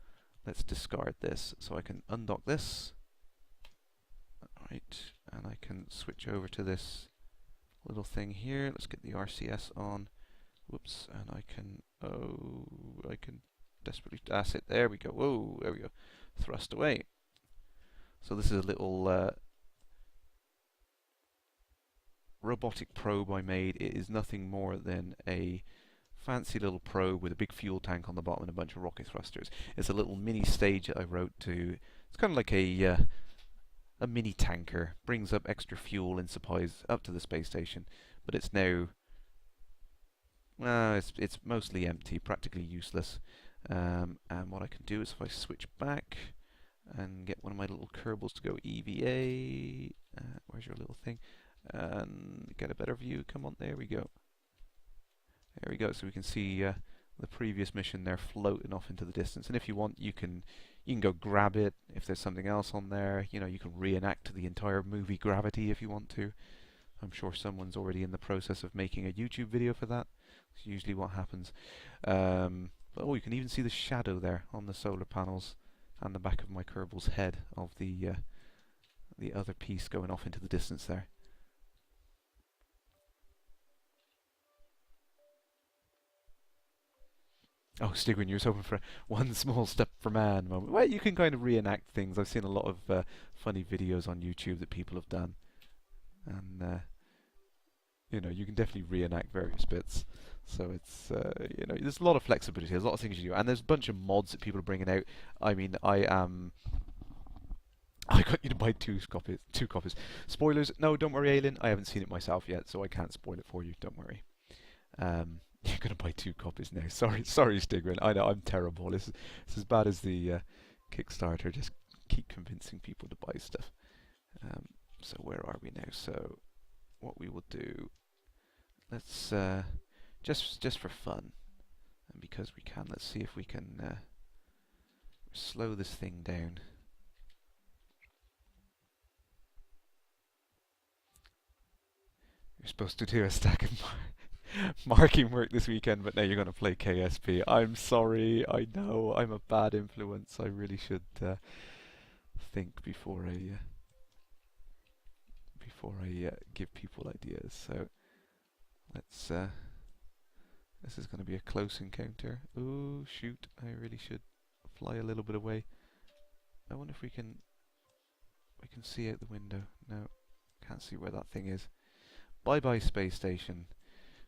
Let's discard this. So I can undock this. Alright, and I can switch over to this little thing here. Let's get the RCS on. Whoops, and I can desperately, that's it, there we go. Whoa, there we go. Thrust away. So this is a little robotic probe I made. It is nothing more than a fancy little probe with a big fuel tank on the bottom and a bunch of rocket thrusters. It's a little mini stage that I wrote to. It's kind of like a mini tanker. Brings up extra fuel and supplies up to the space station, but it's now it's mostly empty, practically useless. And what I can do is if I switch back and get one of my little Kerbals to go EVA, where's your little thing, and get a better view. Come on, there we go. There we go. So we can see the previous mission there floating off into the distance. And if you want, you can go grab it. If there's something else on there, you know, you can reenact the entire movie Gravity if you want to. I'm sure someone's already in the process of making a YouTube video for that. That's usually what happens. But oh, you can even see the shadow there on the solar panels and the back of my Kerbal's head of the other piece going off into the distance there. Oh, Stigwin, you were hoping for one small step for man moment. Well, you can kind of reenact things. I've seen a lot of funny videos on YouTube that people have done, and you know, you can definitely reenact various bits. So it's you know, there's a lot of flexibility. There's a lot of things you do, and there's a bunch of mods that people are bringing out. I mean, I got you to buy two copies. Two copies. Spoilers? No, don't worry, Aylin. I haven't seen it myself yet, so I can't spoil it for you. Don't worry. You're gonna buy 2 copies now. Sorry, Stigrin. I know I'm terrible. It's as bad as the Kickstarter. Just keep convincing people to buy stuff. So where are we now? So what we will do? Let's just for fun, and because we can, let's see if we can slow this thing down. You're supposed to do a stack of marking work this weekend, but now you're going to play KSP. I'm sorry. I know I'm a bad influence. I really should think before I give people ideas. So let's. This is going to be a close encounter. Ooh, shoot! I really should fly a little bit away. I wonder if we can see out the window. No, can't see where that thing is. Bye bye space station.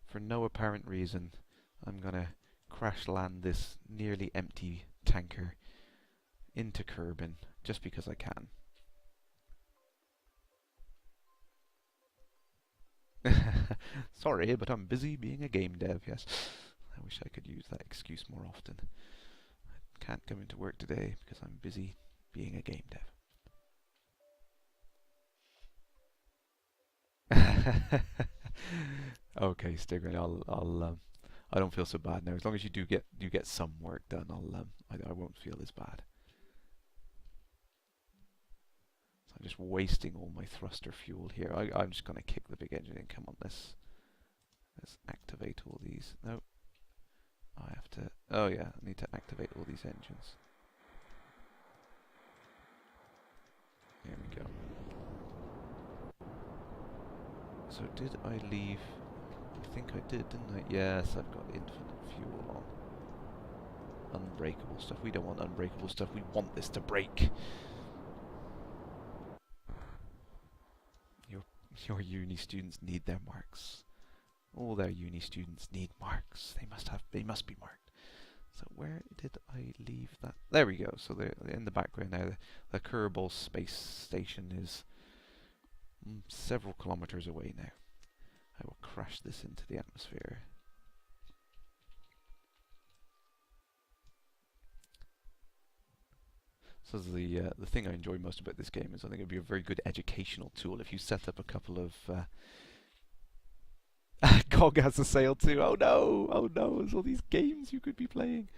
For no apparent reason, I'm gonna crash land this nearly empty tanker into Kerbin just because I can. Sorry, but I'm busy being a game dev, yes. I wish I could use that excuse more often. I can't come into work today because I'm busy being a game dev. Okay, Stigrin, I don't feel so bad now. As long as you get some work done, I won't feel as bad. So I'm just wasting all my thruster fuel here. I'm just gonna kick the big engine and come on this. Let's activate all these. No, I have to. Oh yeah, I need to activate all these engines. Here we go. So did I leave? I think I did, didn't I? Yes, I've got infinite fuel on. Unbreakable stuff. We don't want unbreakable stuff. We want this to break. Your uni students need their marks. All their uni students need marks. They must be marked. So where did I leave that? There we go. So they're in the background now. The Kerbal space station is several kilometers away now. I will crash this into the atmosphere. So the thing I enjoy most about this game is I think it'd be a very good educational tool if you set up a couple of GOG has a sale too. Oh no! Oh no! There's all these games you could be playing.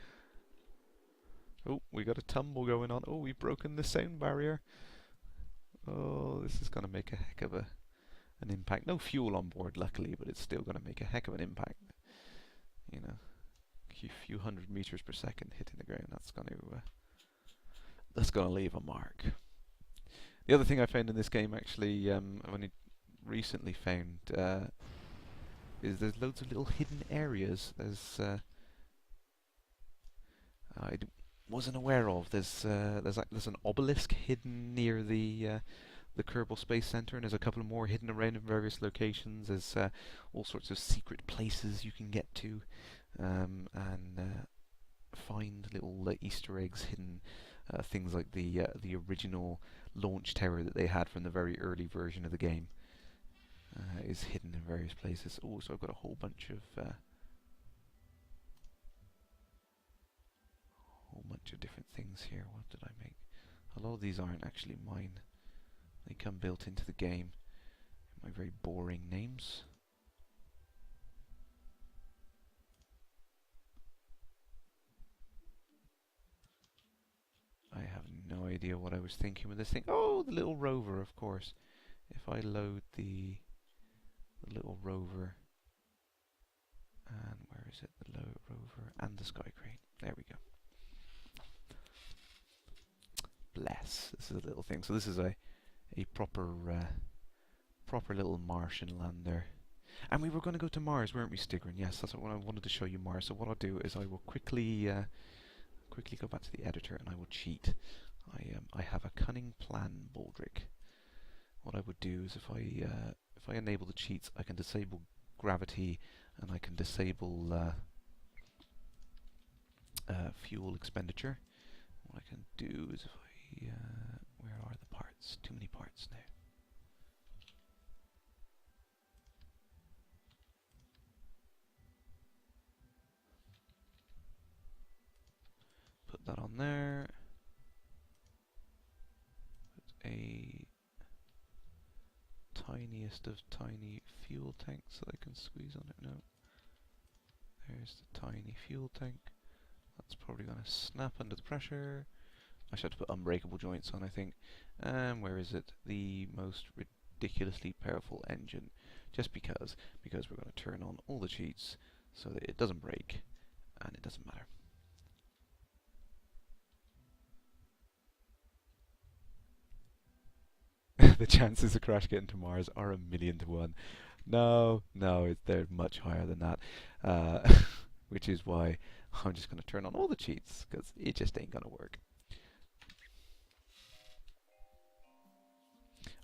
Oh, we got a tumble going on. Oh, we've broken the sound barrier. Oh, this is going to make a heck of an impact. No fuel on board, luckily, but it's still going to make a heck of an impact. You know, a few hundred meters per second hitting the ground. That's going to leave a mark. The other thing I found in this game, actually, I've only recently found, is there's loads of little hidden areas. There's I wasn't aware of. There's an obelisk hidden near the Kerbal Space Center, and there's a couple more hidden around in various locations. There's all sorts of secret places you can get to, and find little Easter eggs hidden. Things like the original launch tower that they had from the very early version of the game is hidden in various places. Oh, so I've got a whole bunch of different things here. What did I make? A lot of these aren't actually mine. They come built into the game. My very boring names. I have no idea what I was thinking with this thing. Oh, the little rover, of course. If I load the little rover, and where is it? The rover and the sky crane. There we go. Bless. This is a little thing. So this is a proper little Martian lander. And we were going to go to Mars, weren't we, Stigrin? Yes, that's what I wanted to show you, Mars. So what I'll do is I will quickly go back to the editor and I will cheat. I have a cunning plan, Baldric. What I would do is if I enable the cheats, I can disable gravity and I can disable fuel expenditure. What I can do is if where are the parts? Too many parts now. Put that on there. Put a tiniest of tiny fuel tanks that I can squeeze on it. No. There's the tiny fuel tank. That's probably going to snap under the pressure. I should have to put unbreakable joints on, I think. Where is it? The most ridiculously powerful engine. Just because we're going to turn on all the cheats so that it doesn't break and it doesn't matter. The chances of Crash getting to Mars are 1,000,000 to 1. No, they're much higher than that. Which is why I'm just going to turn on all the cheats, because it just ain't going to work.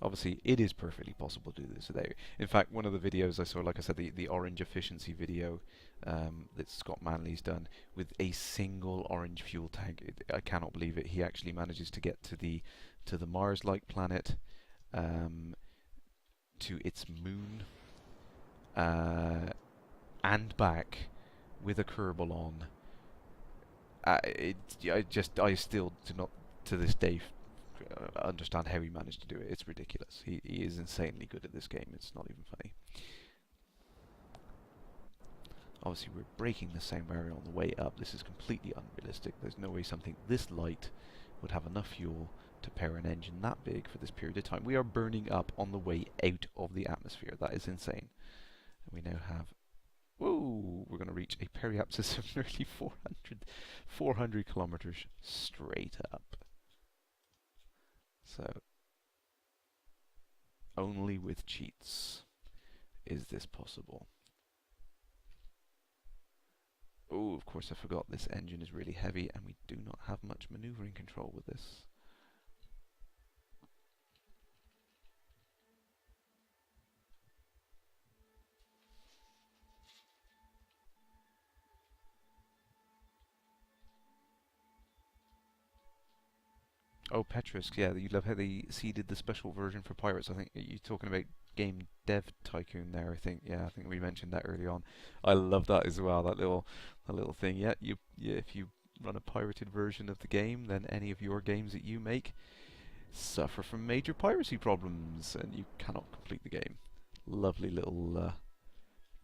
Obviously, it is perfectly possible to do this without. In fact, one of the videos I saw, like I said, the orange efficiency video that Scott Manley's done with a single orange fuel tank. I cannot believe it. He actually manages to get to the Mars-like planet, to its moon, and back with a Kerbal on. I still do not, to this day, understand how he managed to do it. It's ridiculous. He is insanely good at this game. It's not even funny. Obviously, we're breaking the sound barrier on the way up. This is completely unrealistic. There's no way something this light would have enough fuel to power an engine that big for this period of time. We are burning up on the way out of the atmosphere. That is insane. And we now have Whoa, we're going to reach a periapsis of nearly 400 kilometers straight up. So, only with cheats is this possible. Oh, of course I forgot this engine is really heavy and we do not have much maneuvering control with this. Oh, Petrus, yeah, you love how they seeded the special version for pirates. I think you're talking about Game Dev Tycoon there. I think, yeah, I think we mentioned that early on. I love that as well. That little thing. Yeah, if you run a pirated version of the game, then any of your games that you make suffer from major piracy problems, and you cannot complete the game. Lovely little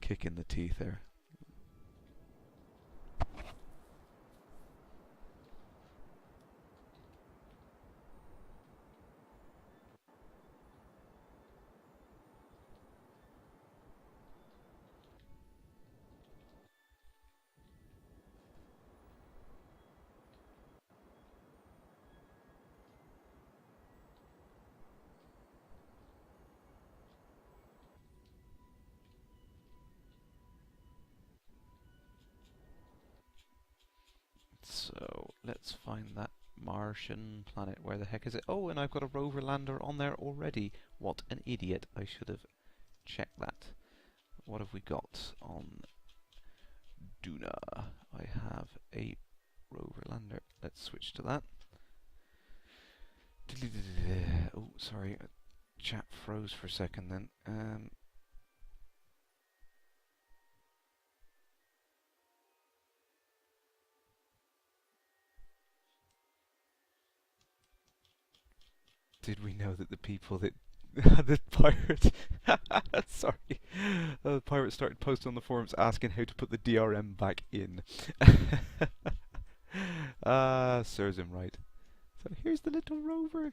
kick in the teeth there. So let's find that Martian planet. Where the heck is it? Oh, and I've got a rover lander on there already. What an idiot. I should have checked that. What have we got on Duna? I have a rover lander. Let's switch to that. Oh, sorry. Chat froze for a second then. Did we know that the people that the pirate sorry, the pirate started posting on the forums asking how to put the DRM back in. Serves him right. So here's the little rover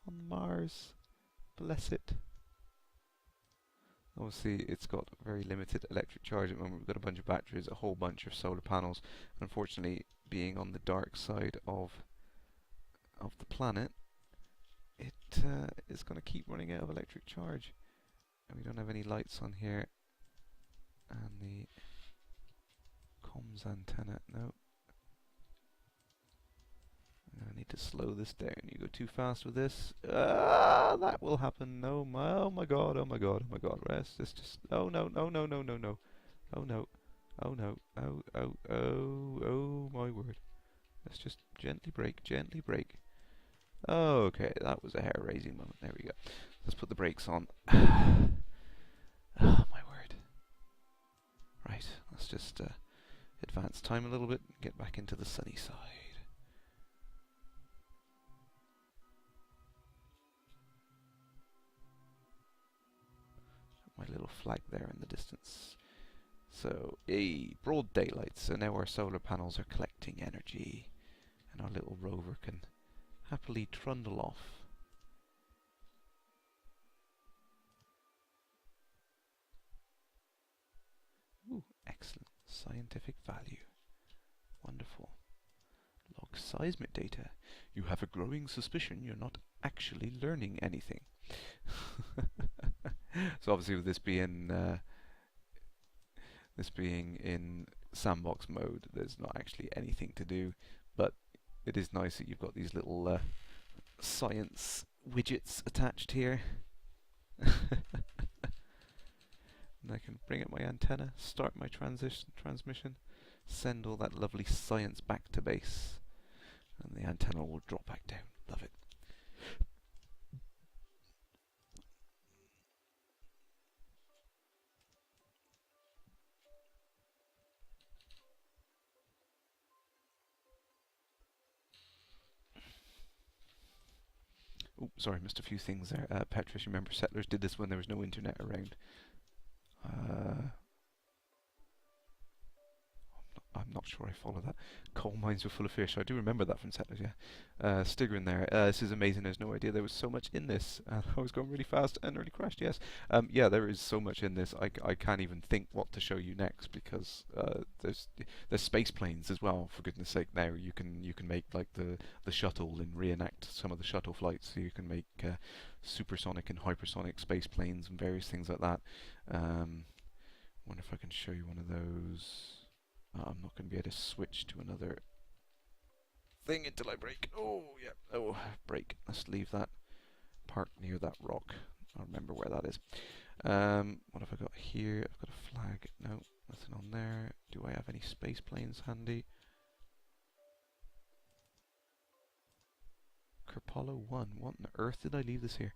on Mars. Bless it. Obviously, it's got very limited electric charge at the moment. We've got a bunch of batteries, a whole bunch of solar panels. Unfortunately, being on the dark side of the planet, it is going to keep running out of electric charge. And we don't have any lights on here. And the comms antenna, no. I need to slow this down. You go too fast with this. That will happen. No, oh my god, oh my god, oh my god. Rest. This just. Oh no, no, no, no, no, no. Oh no. Oh no. Oh my word. Let's just gently brake, gently brake. Okay, that was a hair-raising moment. There we go. Let's put the brakes on. Oh my word. Right, let's just advance time a little bit and get back into the sunny side. My little flag there in the distance. So, broad daylight. So now our solar panels are collecting energy, and our little rover can happily trundle off. Ooh, excellent. Scientific value. Wonderful. Log seismic data. You have a growing suspicion you're not actually learning anything. So obviously with this being in sandbox mode, there's not actually anything to do, but it is nice that you've got these little science widgets attached here. And I can bring up my antenna, start my transmission, send all that lovely science back to base, and the antenna will drop back down. Love it. Oh, sorry, missed a few things there. Petrus, remember settlers did this when there was no internet around. I'm not I'm not sure I follow that. Coal mines were full of fish. I do remember that from Settlers, yeah. Stigger in there. This is amazing. There's no idea there was so much in this. I was going really fast and nearly crashed, yes. Yeah, there is so much in this. I can't even think what to show you next because there's space planes as well, for goodness sake. Now you can make like the shuttle and reenact some of the shuttle flights. So you can make supersonic and hypersonic space planes and various things like that. Wonder if I can show you one of those. I'm not going to be able to switch to another thing until I break. Oh, yeah. Oh, break. Let's leave that. Park near that rock. I'll remember where that is. What have I got here? I've got a flag. No, nothing on there. Do I have any space planes handy? Kerpolo 1. What on earth did I leave this here?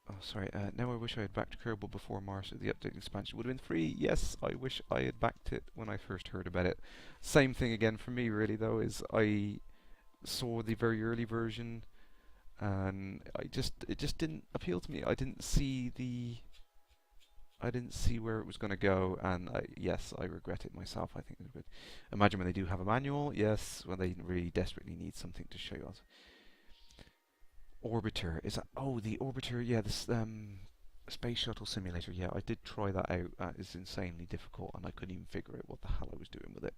Oh, sorry. Now I wish I had backed Kerbal before Mars. The update expansion would have been free. Yes, I wish I had backed it when I first heard about it. Same thing again for me, really, though, is I saw the very early version, and it just didn't appeal to me. I didn't see where it was going to go, and yes, I regret it myself. I think it would. Imagine when they do have a manual. Yes, when they really desperately need something to show you. Orbiter, is that? Oh, the Orbiter, yeah, this space shuttle simulator. Yeah, I did try that out. It's insanely difficult, and I couldn't even figure out what the hell I was doing with it.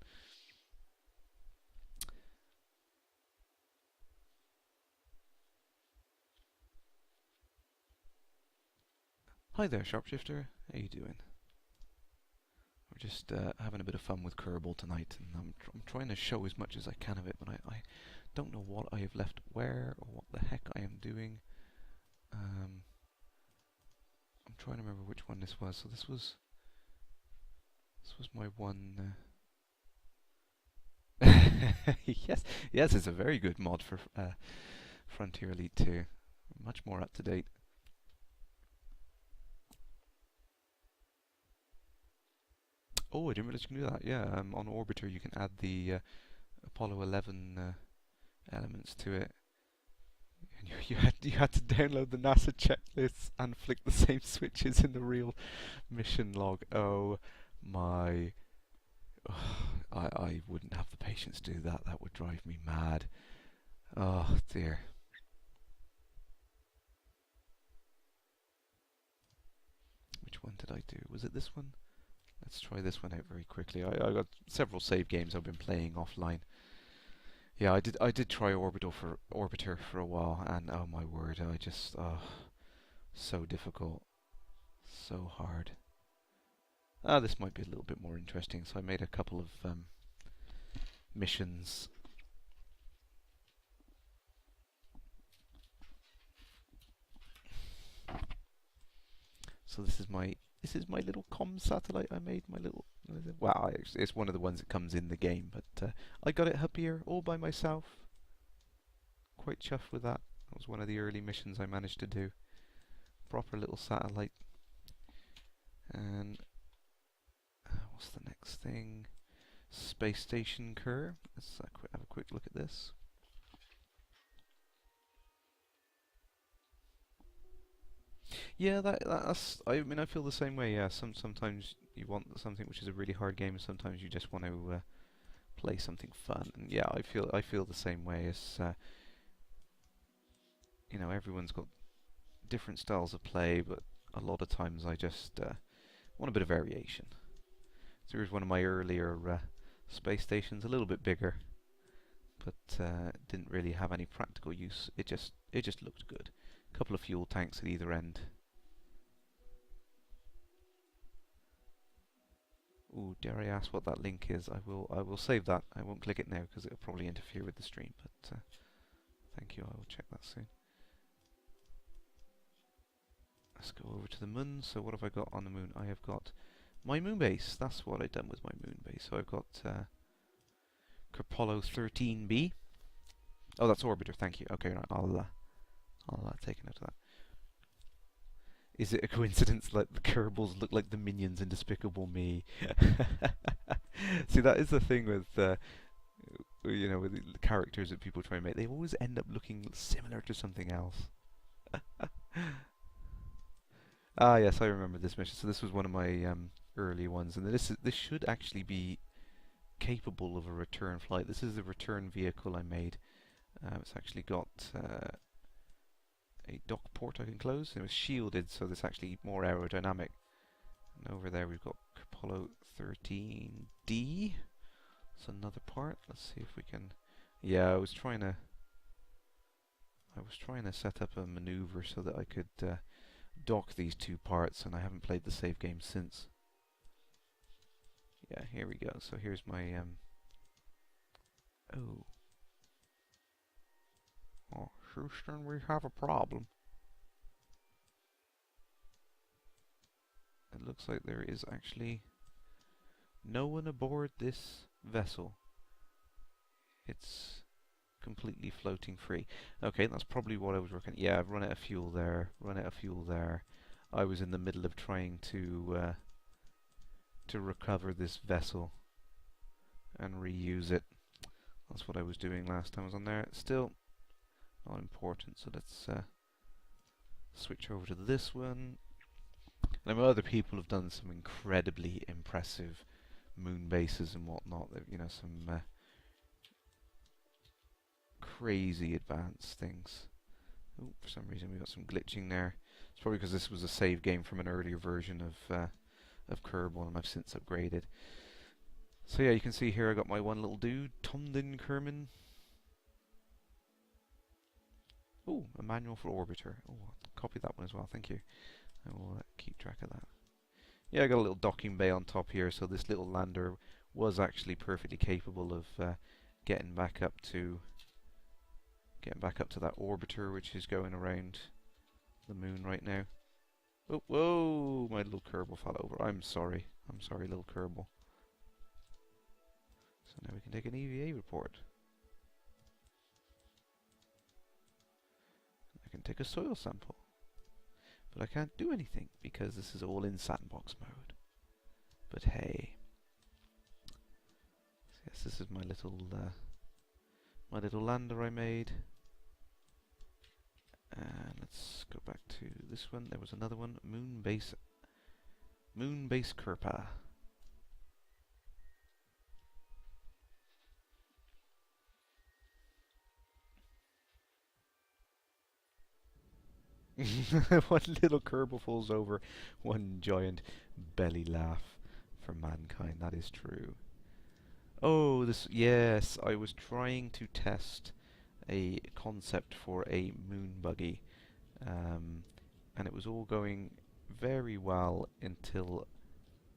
Hi there, Sharpshifter. How you doing? We're just having a bit of fun with Kerbal tonight, and I'm trying to show as much as I can of it, but I don't know what I have left where or what the heck I am doing. I'm trying to remember which one this was. So this was my one. Yes, yes, it's a very good mod for Frontier Elite 2. Much more up to date. Oh, I didn't realize you can do that. Yeah, on Orbiter you can add the Apollo 11 elements to it. And you had to download the NASA checklists and flick the same switches in the real mission log. Oh my! I wouldn't have the patience to do that. That would drive me mad. Oh dear. Which one did I do? Was it this one? Let's try this one out very quickly. I got several save games I've been playing offline. Yeah, I did try Orbiter for a while, and oh my word, I just so difficult, so hard. This might be a little bit more interesting. So I made a couple of missions. So this is my little comm satellite I made. My little well, it's one of the ones that comes in the game, but I got it up here all by myself. Quite chuffed with that. That was one of the early missions I managed to do. Proper little satellite. And what's the next thing? Space Station Kerr. Let's have a quick look at this. Yeah, that's. I mean, I feel the same way. Yeah, sometimes you want something which is a really hard game, and sometimes you just want to play something fun. And yeah, I feel the same way. As you know, everyone's got different styles of play, but a lot of times I just want a bit of variation. So here's one of my earlier space stations, a little bit bigger, but didn't really have any practical use. It just looked good. A couple of fuel tanks at either end. Ooh, dare I ask what that link is? I will save that. I won't click it now because it'll probably interfere with the stream. But thank you. I will check that soon. Let's go over to the moon. So what have I got on the moon? I have got my moon base. That's what I've done with my moon base. So I've got Kerpolo 13B. Oh, that's Orbiter. Thank you. Okay, right, I'll take a note of that. Is it a coincidence that the Kerbals look like the minions in Despicable Me? See, that is the thing with you know, with the characters that people try and make. They always end up looking similar to something else. Ah, yes, I remember this mission. So this was one of my early ones, and this should actually be capable of a return flight. This is the return vehicle I made. It's actually got a dock port I can close. It was shielded, so it's actually more aerodynamic. And over there we've got Apollo 13D. It's another part. Let's see if we can. Yeah, I was trying to set up a maneuver so that I could dock these two parts, and I haven't played the save game since. Yeah, here we go. So here's my oh. Oh, Houston, we have a problem. It looks like there is actually no one aboard this vessel. It's completely floating free. Okay, that's probably what I was working. Yeah, I've run out of fuel there. Run out of fuel there. I was in the middle of trying to recover this vessel and reuse it. That's what I was doing last time I was on there. It's still not important, so let's switch over to this one. I know other people have done some incredibly impressive moon bases and whatnot. You know, some crazy advanced things. Oh, for some reason we got some glitching there. It's probably because this was a save game from an earlier version of Kerbal, and I've since upgraded. So yeah, you can see here I got my one little dude, Tomden Kerman. Oh, a manual for orbiter. Oh, I'll copy that one as well. Thank you. I will keep track of that. Yeah, I got a little docking bay on top here, so this little lander was actually perfectly capable of getting back up to that orbiter, which is going around the moon right now. Oh, whoa! My little Kerbal fell over. I'm sorry. I'm sorry, little Kerbal. So now we can take an EVA report. I can take a soil sample. But I can't do anything because this is all in sandbox mode. But hey. So yes, this is my little lander I made. And let's go back to this one. There was another one, Moon Base Kerpa. One little Kerbal falls over, one giant belly laugh for mankind. That is true. Oh, yes, I was trying to test a concept for a moon buggy, and it was all going very well until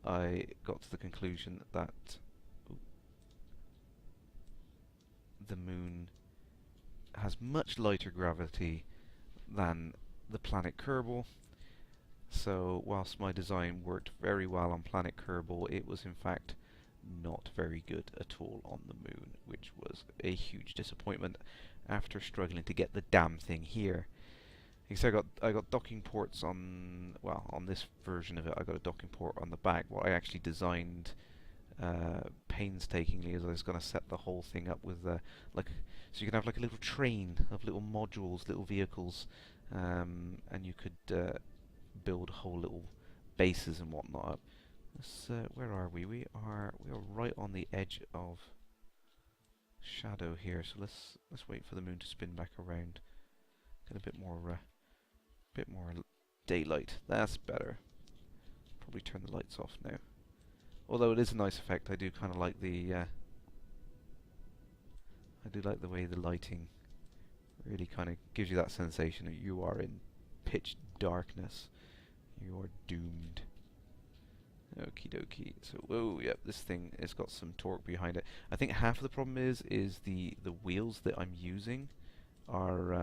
I got to the conclusion that the moon has much lighter gravity than the planet Kerbal. So whilst my design worked very well on planet Kerbal, it was in fact not very good at all on the moon, which was a huge disappointment after struggling to get the damn thing here. So I got docking ports on, well, on this version of it. I got a docking port on the back. What I actually designed painstakingly is I was going to set the whole thing up with so you can have like a little train of little modules, little vehicles, and you could build whole little bases and whatnot. Where are we? We are right on the edge of shadow here. So let's wait for the moon to spin back around. Get a bit more daylight. That's better. Probably turn the lights off now. Although it is a nice effect, I do kind of like the way the lighting really kind of gives you that sensation that you are in pitch darkness. You are doomed. Okie dokie. So, whoa, yep, this thing has got some torque behind it. I think half of the problem is the wheels that I'm using are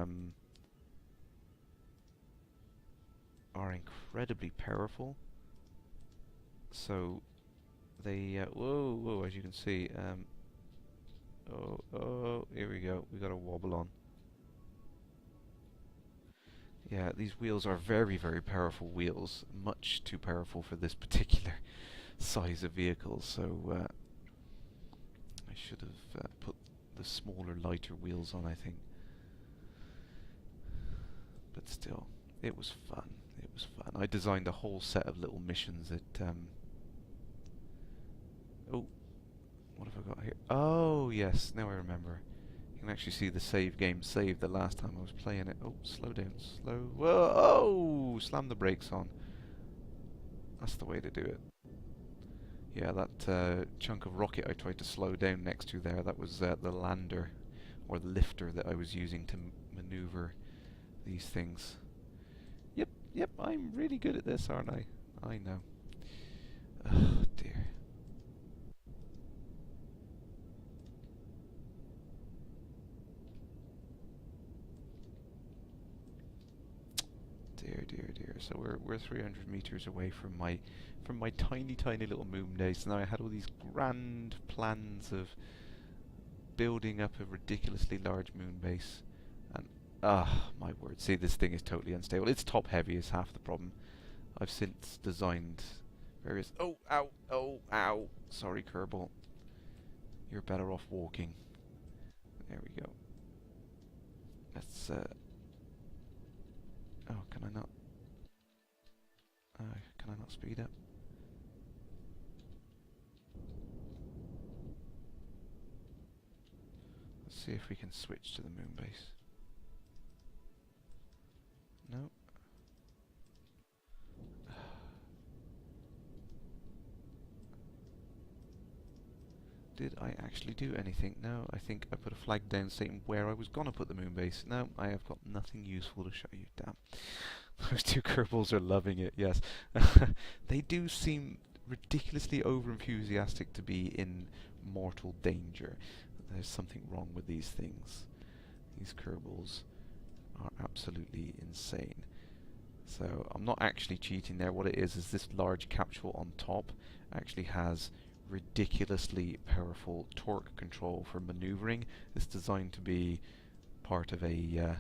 incredibly powerful. So they whoa, as you can see, oh, here we go. We got a wobble on. Yeah, these wheels are very, very powerful wheels. Much too powerful for this particular size of vehicle. So I should have put the smaller, lighter wheels on, I think. But still, it was fun. It was fun. I designed a whole set of little missions that oh, what have I got here? Oh yes, now I remember. You can actually see the save game saved the last time I was playing it. Oh, slow down, slow. Whoa! Oh, slam the brakes on. That's the way to do it. Yeah, that chunk of rocket I tried to slow down next to there, that was the lander, or the lifter that I was using to maneuver these things. Yep, I'm really good at this, aren't I? I know. Oh, dear. Dear. So we're 300 meters away from my tiny little moon base. Now I had all these grand plans of building up a ridiculously large moon base, and my word, see, this thing is totally unstable. It's top heavy is half the problem. I've since designed various ow, sorry, Kerbal, you're better off walking. There we go. Let's oh, can I not speed up? Let's see if we can switch to the moon base. No. Did I actually do anything? No, I think I put a flag down saying where I was gonna put the moon base. No, I have got nothing useful to show you. Damn. Those two Kerbals are loving it, yes. They do seem ridiculously over-enthusiastic to be in mortal danger. There's something wrong with these things. These Kerbals are absolutely insane. So I'm not actually cheating there. What it is this large capsule on top actually has ridiculously powerful torque control for maneuvering. It's designed to be part of a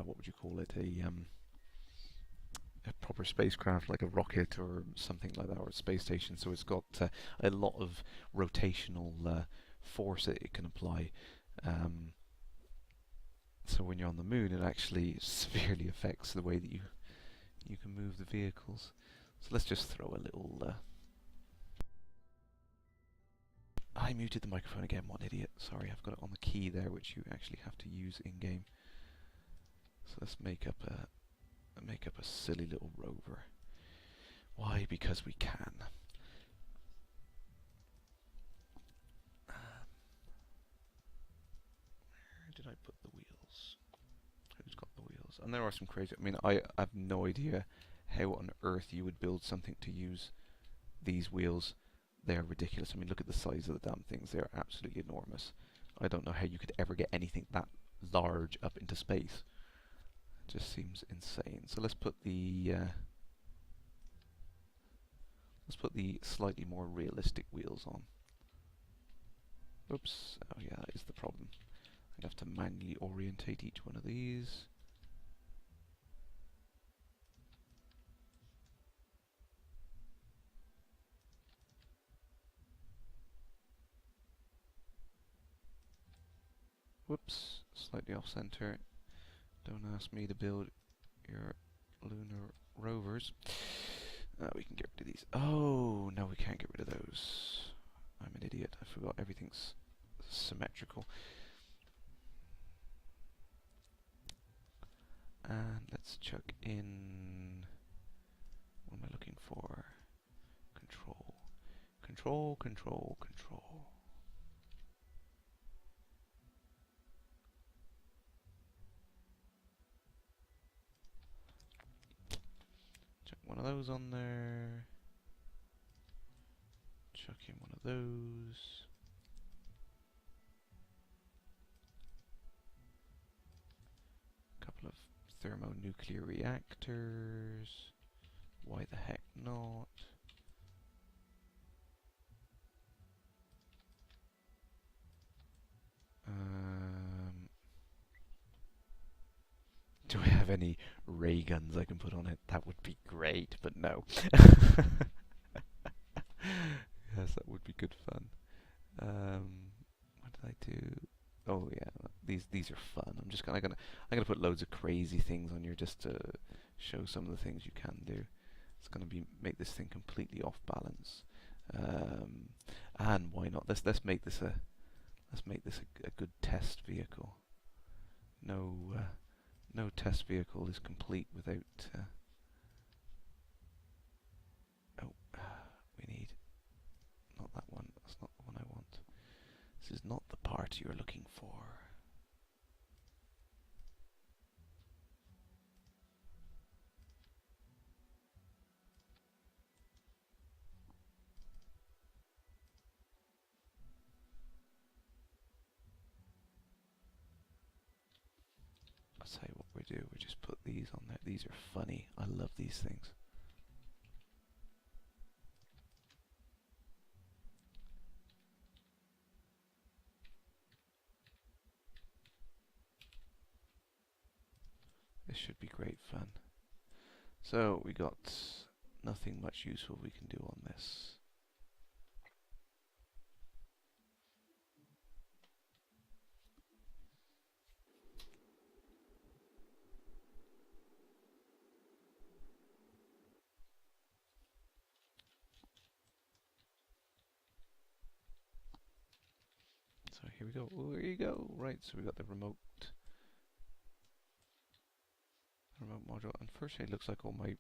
what would you call it? A proper spacecraft, like a rocket or something like that, or a space station. So it's got a lot of rotational force that it can apply. So when you're on the moon, it actually severely affects the way that you can move the vehicles. So let's just throw a little. I muted the microphone again. What an idiot! Sorry, I've got it on the key there, which you actually have to use in game. So let's make up a silly little rover. Why? Because we can. Where did I put the wheels? Who's got the wheels? And there are some crazy. I mean, I have no idea how on earth you would build something to use these wheels. They are ridiculous. I mean, look at the size of the damn things. They are absolutely enormous. I don't know how you could ever get anything that large up into space. It just seems insane. So let's put the slightly more realistic wheels on. Oops. Oh yeah, that is the problem. I'd have to manually orientate each one of these. Whoops, slightly off center. Don't ask me to build your lunar rovers. We can get rid of these. Oh, no, we can't get rid of those. I'm an idiot. I forgot everything's symmetrical. And let's chuck in... What am I looking for? Control. Control. Chuck one of those on there. Chuck in one of those. Couple of thermonuclear reactors. Why the heck not? Do I have any ray guns I can put on it? That would be great, but no. Yes, that would be good fun. What did I do? Oh yeah, these are fun. I'm gonna put loads of crazy things on here just to show some of the things you can do. It's gonna be make this thing completely off balance. And why not? Let's make this a good test vehicle. No no test vehicle is complete without. Oh, we need not that one. That's not the one I want. This is not the part you're looking for. I'll tell you what we do. We just put these on there. These are funny. I love these things. This should be great fun. So we got nothing much useful we can do on this. So here we go. Oh, there you go. Right, so we got the remote module. Unfortunately, it looks like all my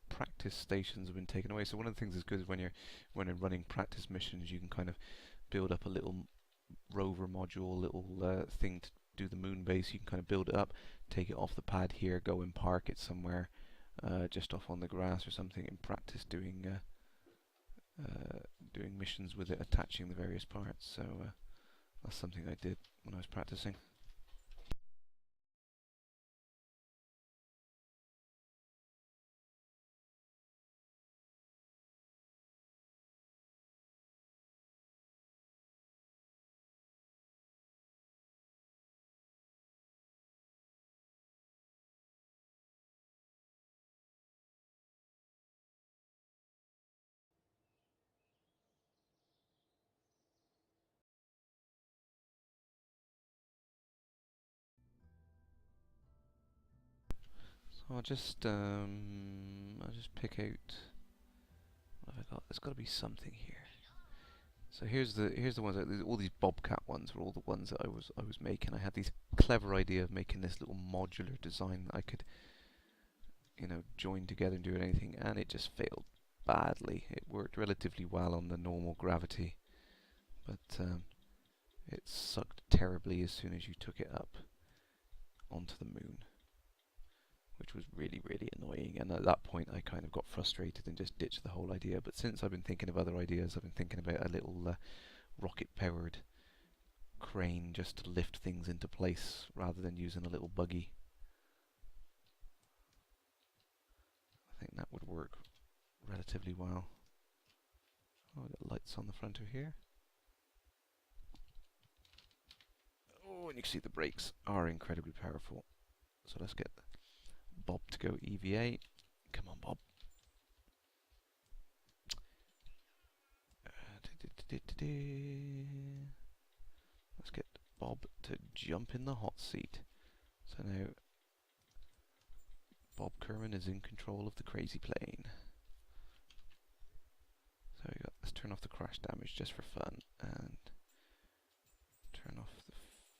practice stations have been taken away. So one of the things that's good is when you're running practice missions, you can kind of build up a little rover module, little thing to do the moon base. You can kind of build it up, take it off the pad here, go and park it somewhere, just off on the grass or something, and practice doing missions with it, attaching the various parts. So that's something I did when I was practicing. So I'll just pick out what have I got. There's got to be something here. So here's the ones that all these Bobcat ones were all the ones that I was making. I had this clever idea of making this little modular design that I could, you know, join together and do anything, and it just failed badly. It worked relatively well on the normal gravity, but it sucked terribly as soon as you took it up onto the moon, which was really, really annoying. And at that point, I kind of got frustrated and just ditched the whole idea. But since I've been thinking of other ideas, I've been thinking about a little rocket-powered crane just to lift things into place rather than using a little buggy. I think that would work relatively well. Oh, I've got lights on the front of here. Oh, and you can see the brakes are incredibly powerful. So let's get Bob to go EVA. Come on, Bob. Let's get Bob to jump in the hot seat. So now Bob Kerman is in control of the crazy plane. So let's turn off the crash damage just for fun and turn off the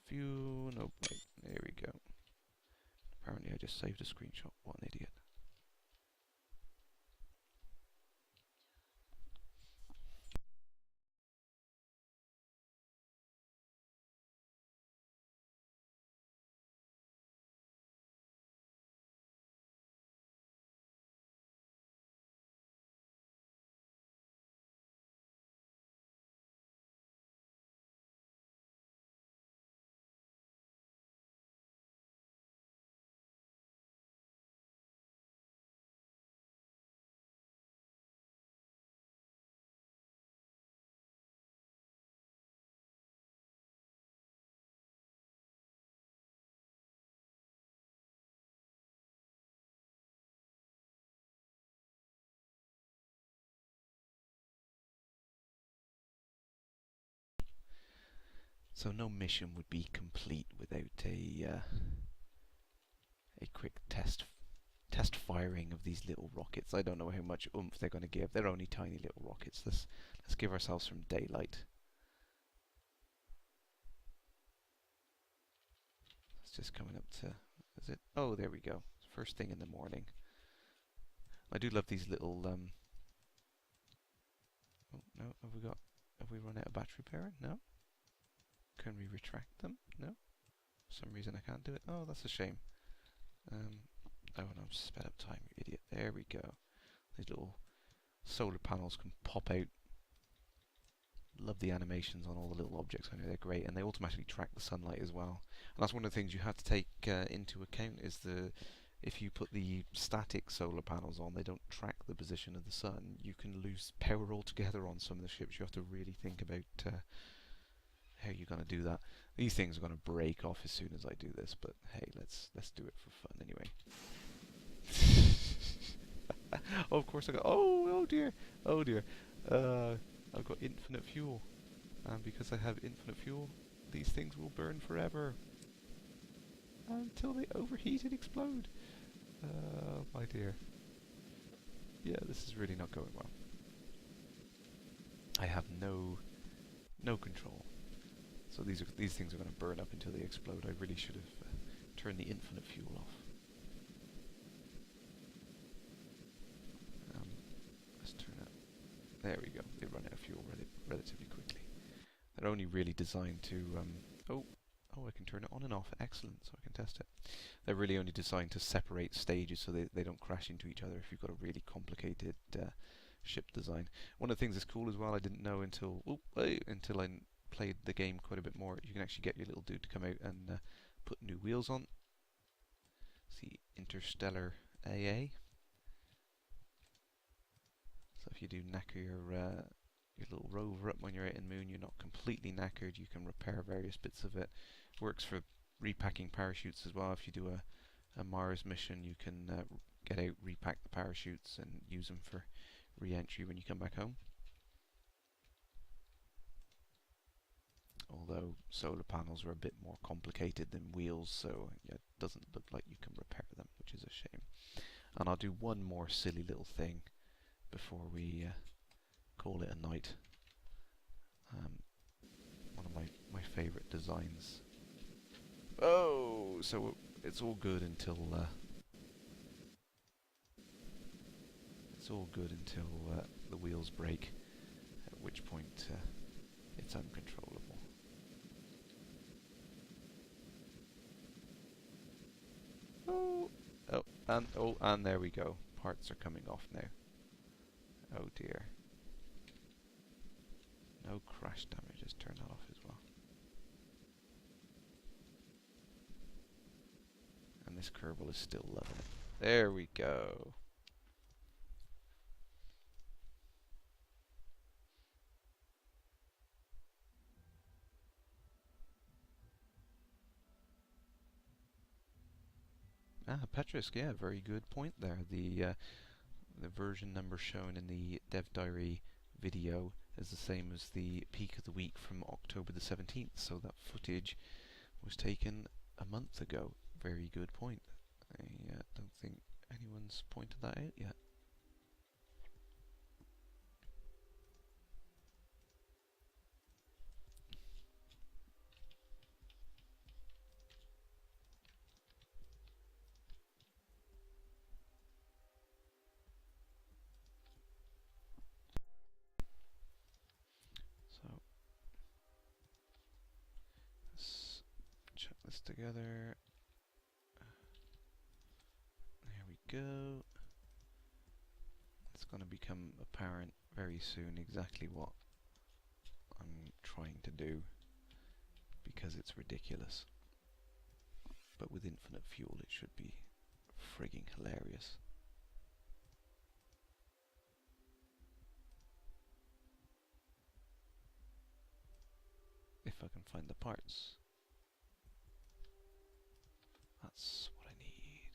fuel. Nope, wait, there we go. Apparently I just saved a screenshot. What an idiot. So no mission would be complete without a quick test firing of these little rockets. I don't know how much oomph they're going to give. They're only tiny little rockets. Let's give ourselves some daylight. It's just coming up to. Is it? Oh, there we go. First thing in the morning. I do love these little. Oh no, Have we run out of battery power? No. Can we retract them? No. For some reason I can't do it. Oh, that's a shame. Oh no, I'm sped up time, you idiot. There we go. These little solar panels can pop out. Love the animations on all the little objects. I know they're great, and they automatically track the sunlight as well. And that's one of the things you have to take into account is if you put the static solar panels on, they don't track the position of the sun. You can lose power altogether on some of the ships. You have to really think about how you're going to do that. These things are going to break off as soon as I do this, but hey, let's do it for fun anyway. Oh, of course I got. Oh dear. I've got infinite fuel, and because I have infinite fuel, these things will burn forever until they overheat and explode. My dear. Yeah, this is really not going well. I have no control. So these things are going to burn up until they explode. I really should have turned the infinite fuel off. Let's turn it. There we go. They run out of fuel relatively quickly. They're only really designed to. Oh, I can turn it on and off. Excellent. So I can test it. They're really only designed to separate stages so they don't crash into each other if you've got a really complicated ship design. One of the things that's cool as well, I didn't know until I played the game quite a bit more. You can actually get your little dude to come out and put new wheels on. See, Interstellar AA. So if you do knacker your little rover up when you're out in the moon, you're not completely knackered. You can repair various bits of it. Works for repacking parachutes as well. If you do a Mars mission, you can get out, repack the parachutes, and use them for re-entry when you come back home. Although solar panels are a bit more complicated than wheels, so yeah, it doesn't look like you can repair them, which is a shame. And I'll do one more silly little thing before we call it a night. One of my favourite designs. Oh, so it's all good until the wheels break, at which point it's uncontrollable. And there we go. Parts are coming off now. Oh dear. No crash damage. Just turn that off as well. And this Kerbal is still loving it. There we go. Petrisk, yeah, very good point there. The version number shown in the Dev Diary video is the same as the peak of the week from October the 17th, so that footage was taken a month ago. Very good point. I don't think anyone's pointed that out yet. So let's check this together. There we go. It's going to become apparent very soon exactly what I'm trying to do, because it's ridiculous. But with infinite fuel it should be frigging hilarious. If I can find the parts. That's what I need.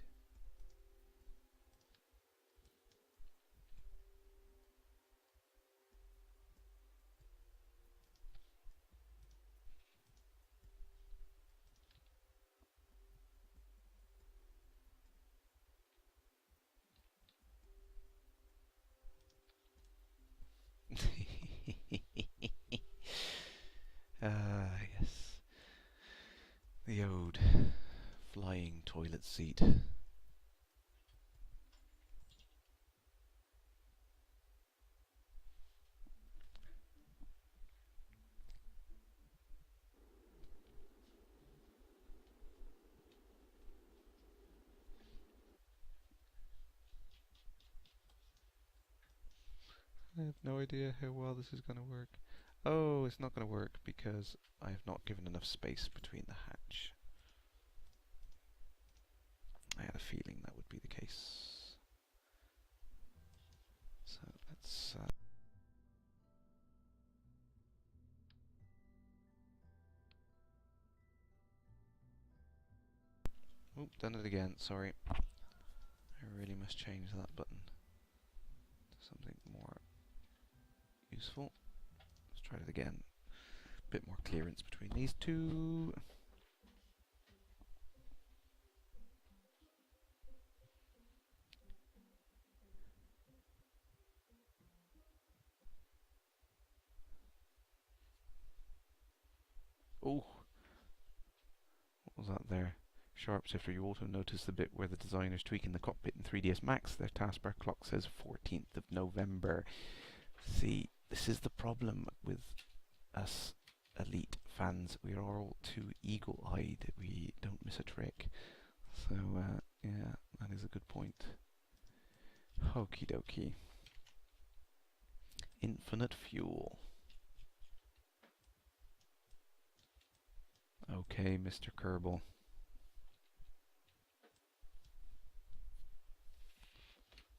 Yes. The old flying toilet seat. I have no idea how well this is going to work. Oh, it's not going to work because I have not given enough space between the hatch. I had a feeling that would be the case. So let's... oh, done it again, sorry. I really must change that button to something more useful. Let's try it again. A bit more clearance between these two. Oh, what was that there? Sharp Sifter, you also notice the bit where the designer's tweaking the cockpit in 3ds Max. Their taskbar clock says 14th of November. See, this is the problem with us elite fans. We are all too eagle-eyed. We don't miss a trick. So, yeah, that is a good point. Okie dokie. Infinite fuel. Okay, Mr. Kerbal.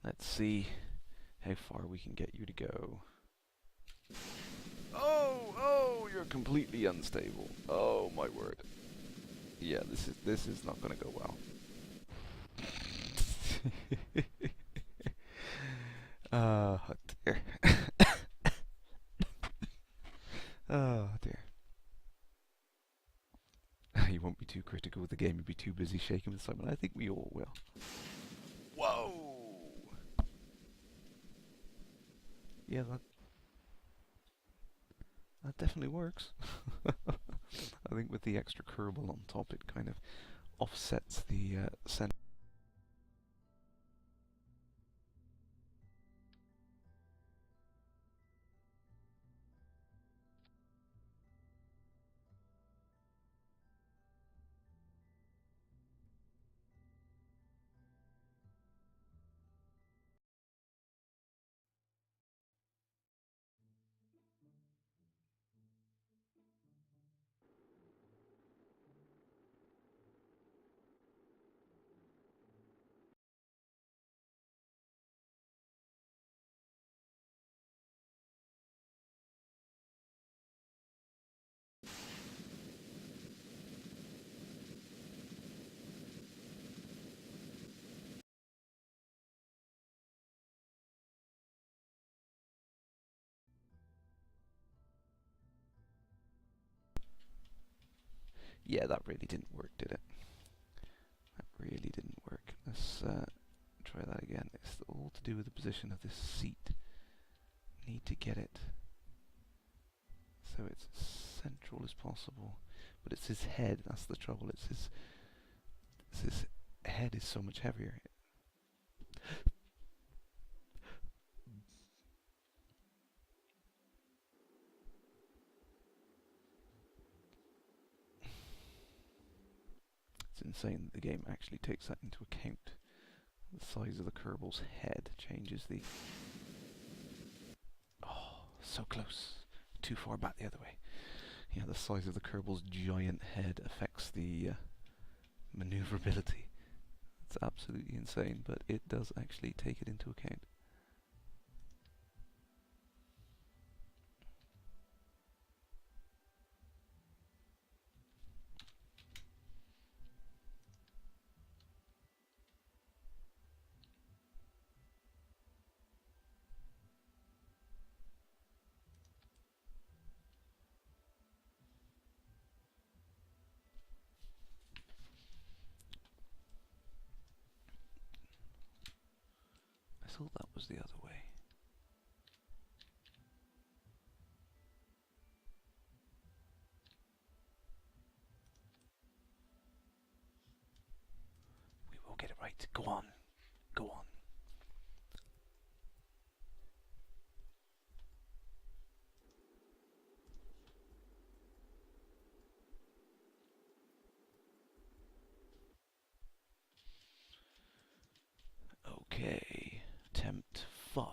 Let's see how far we can get you to go. Oh, you're completely unstable. Oh my word. Yeah, this is not going to go well. Oh dear. Oh dear. You won't be too critical with the game, you'll be too busy shaking with Simon. I think we all will. Whoa! Yeah, that definitely works. I think with the extra Kerbal on top, it kind of offsets the center. Yeah, that really didn't work, did it? That really didn't work. Let's try that again. It's all to do with the position of this seat. Need to get it so it's central as possible. But it's his head, that's the trouble. It's his head is so much heavier. It's insane that the game actually takes that into account. The size of the Kerbal's head changes the... Oh, so close. Too far back the other way. Yeah, the size of the Kerbal's giant head affects the maneuverability. It's absolutely insane, but it does actually take it into account. I thought that was the other way. Right, go on. Go on. Okay. Attempt 5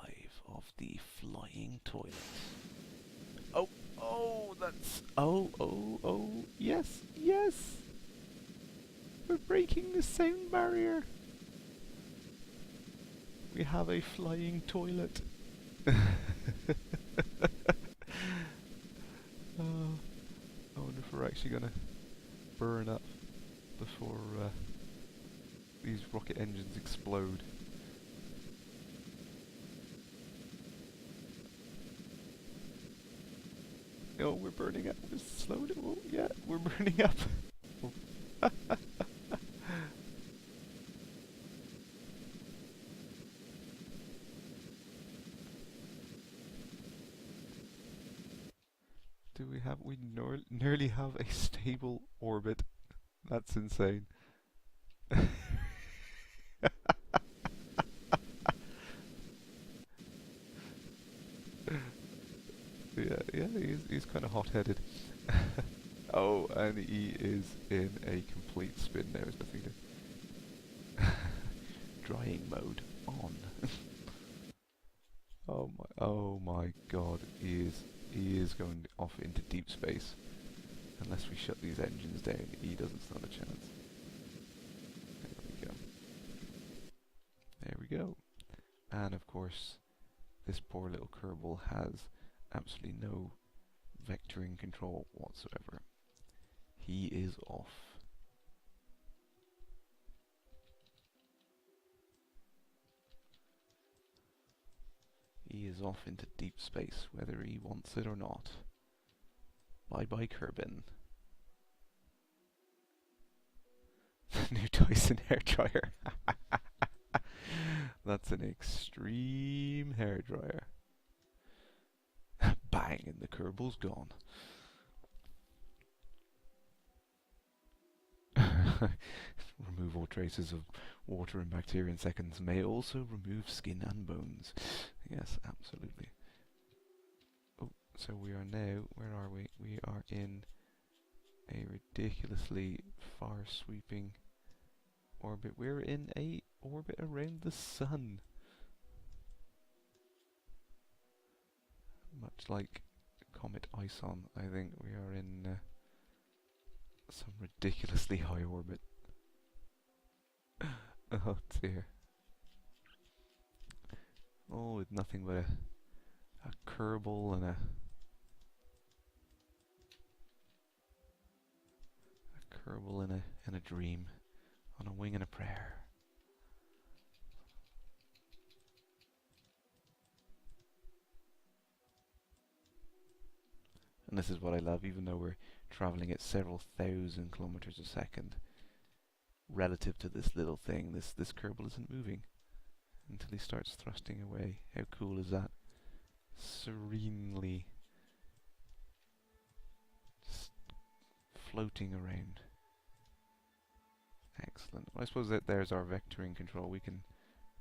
of the flying toilet. Oh, oh, that's... Oh, oh, oh, yes, yes! We're breaking the sound barrier! We have a flying toilet. I wonder if we're actually gonna burn up before these rocket engines explode. Oh, we're burning up. Just slow it. Oh, yeah, we're burning up. Do we have? We nearly have a stable orbit. That's insane. Yeah, he's kind of hot-headed. Oh, and he is in a complete spin now. Is nothing to drying mode on. Oh my God, he is going off into deep space. Unless we shut these engines down, he doesn't stand a chance. There we go. There we go. And of course, this poor little Kerbal has absolutely no vectoring control whatsoever. He is off. He is off into deep space, whether he wants it or not. Bye bye, Kerbin. The new Dyson hairdryer. That's an extreme hairdryer. Bang, and the Kerbal's gone. Remove all traces of water and bacteria in seconds. May also remove skin and bones. Yes, absolutely. Oh, so we are now, where are we? We are in a ridiculously far-sweeping orbit. We're in a orbit around the sun. Much like Comet Ison, I think we are in some ridiculously high orbit. Oh dear. Oh, with nothing but a Kerbal and a Kerbal in a dream, on a wing and a prayer. And this is what I love, even though we're traveling at several thousand kilometers a second, relative to this little thing, this Kerbal isn't moving until he starts thrusting away. How cool is that? Serenely just floating around. Excellent. Well, I suppose that there's our vectoring control. We can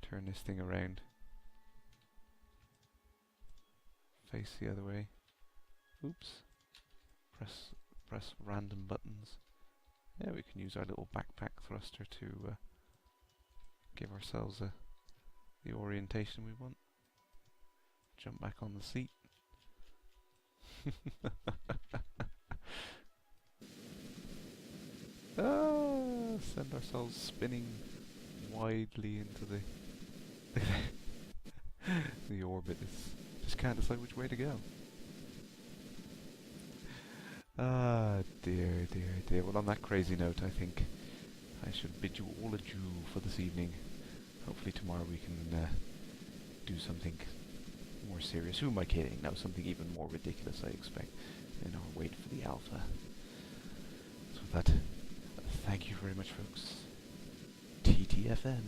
turn this thing around. Face the other way. Oops. Press random buttons. Yeah, we can use our little backpack thruster to give ourselves the orientation we want. Jump back on the seat. Send ourselves spinning widely into the the orbit. Just can't decide which way to go. Ah, dear, dear, dear. Well, on that crazy note, I think I should bid you all adieu for this evening. Hopefully tomorrow we can do something more serious. Who am I kidding? No, something even more ridiculous, I expect, in our wait for the alpha. So with that, thank you very much, folks. TTFN.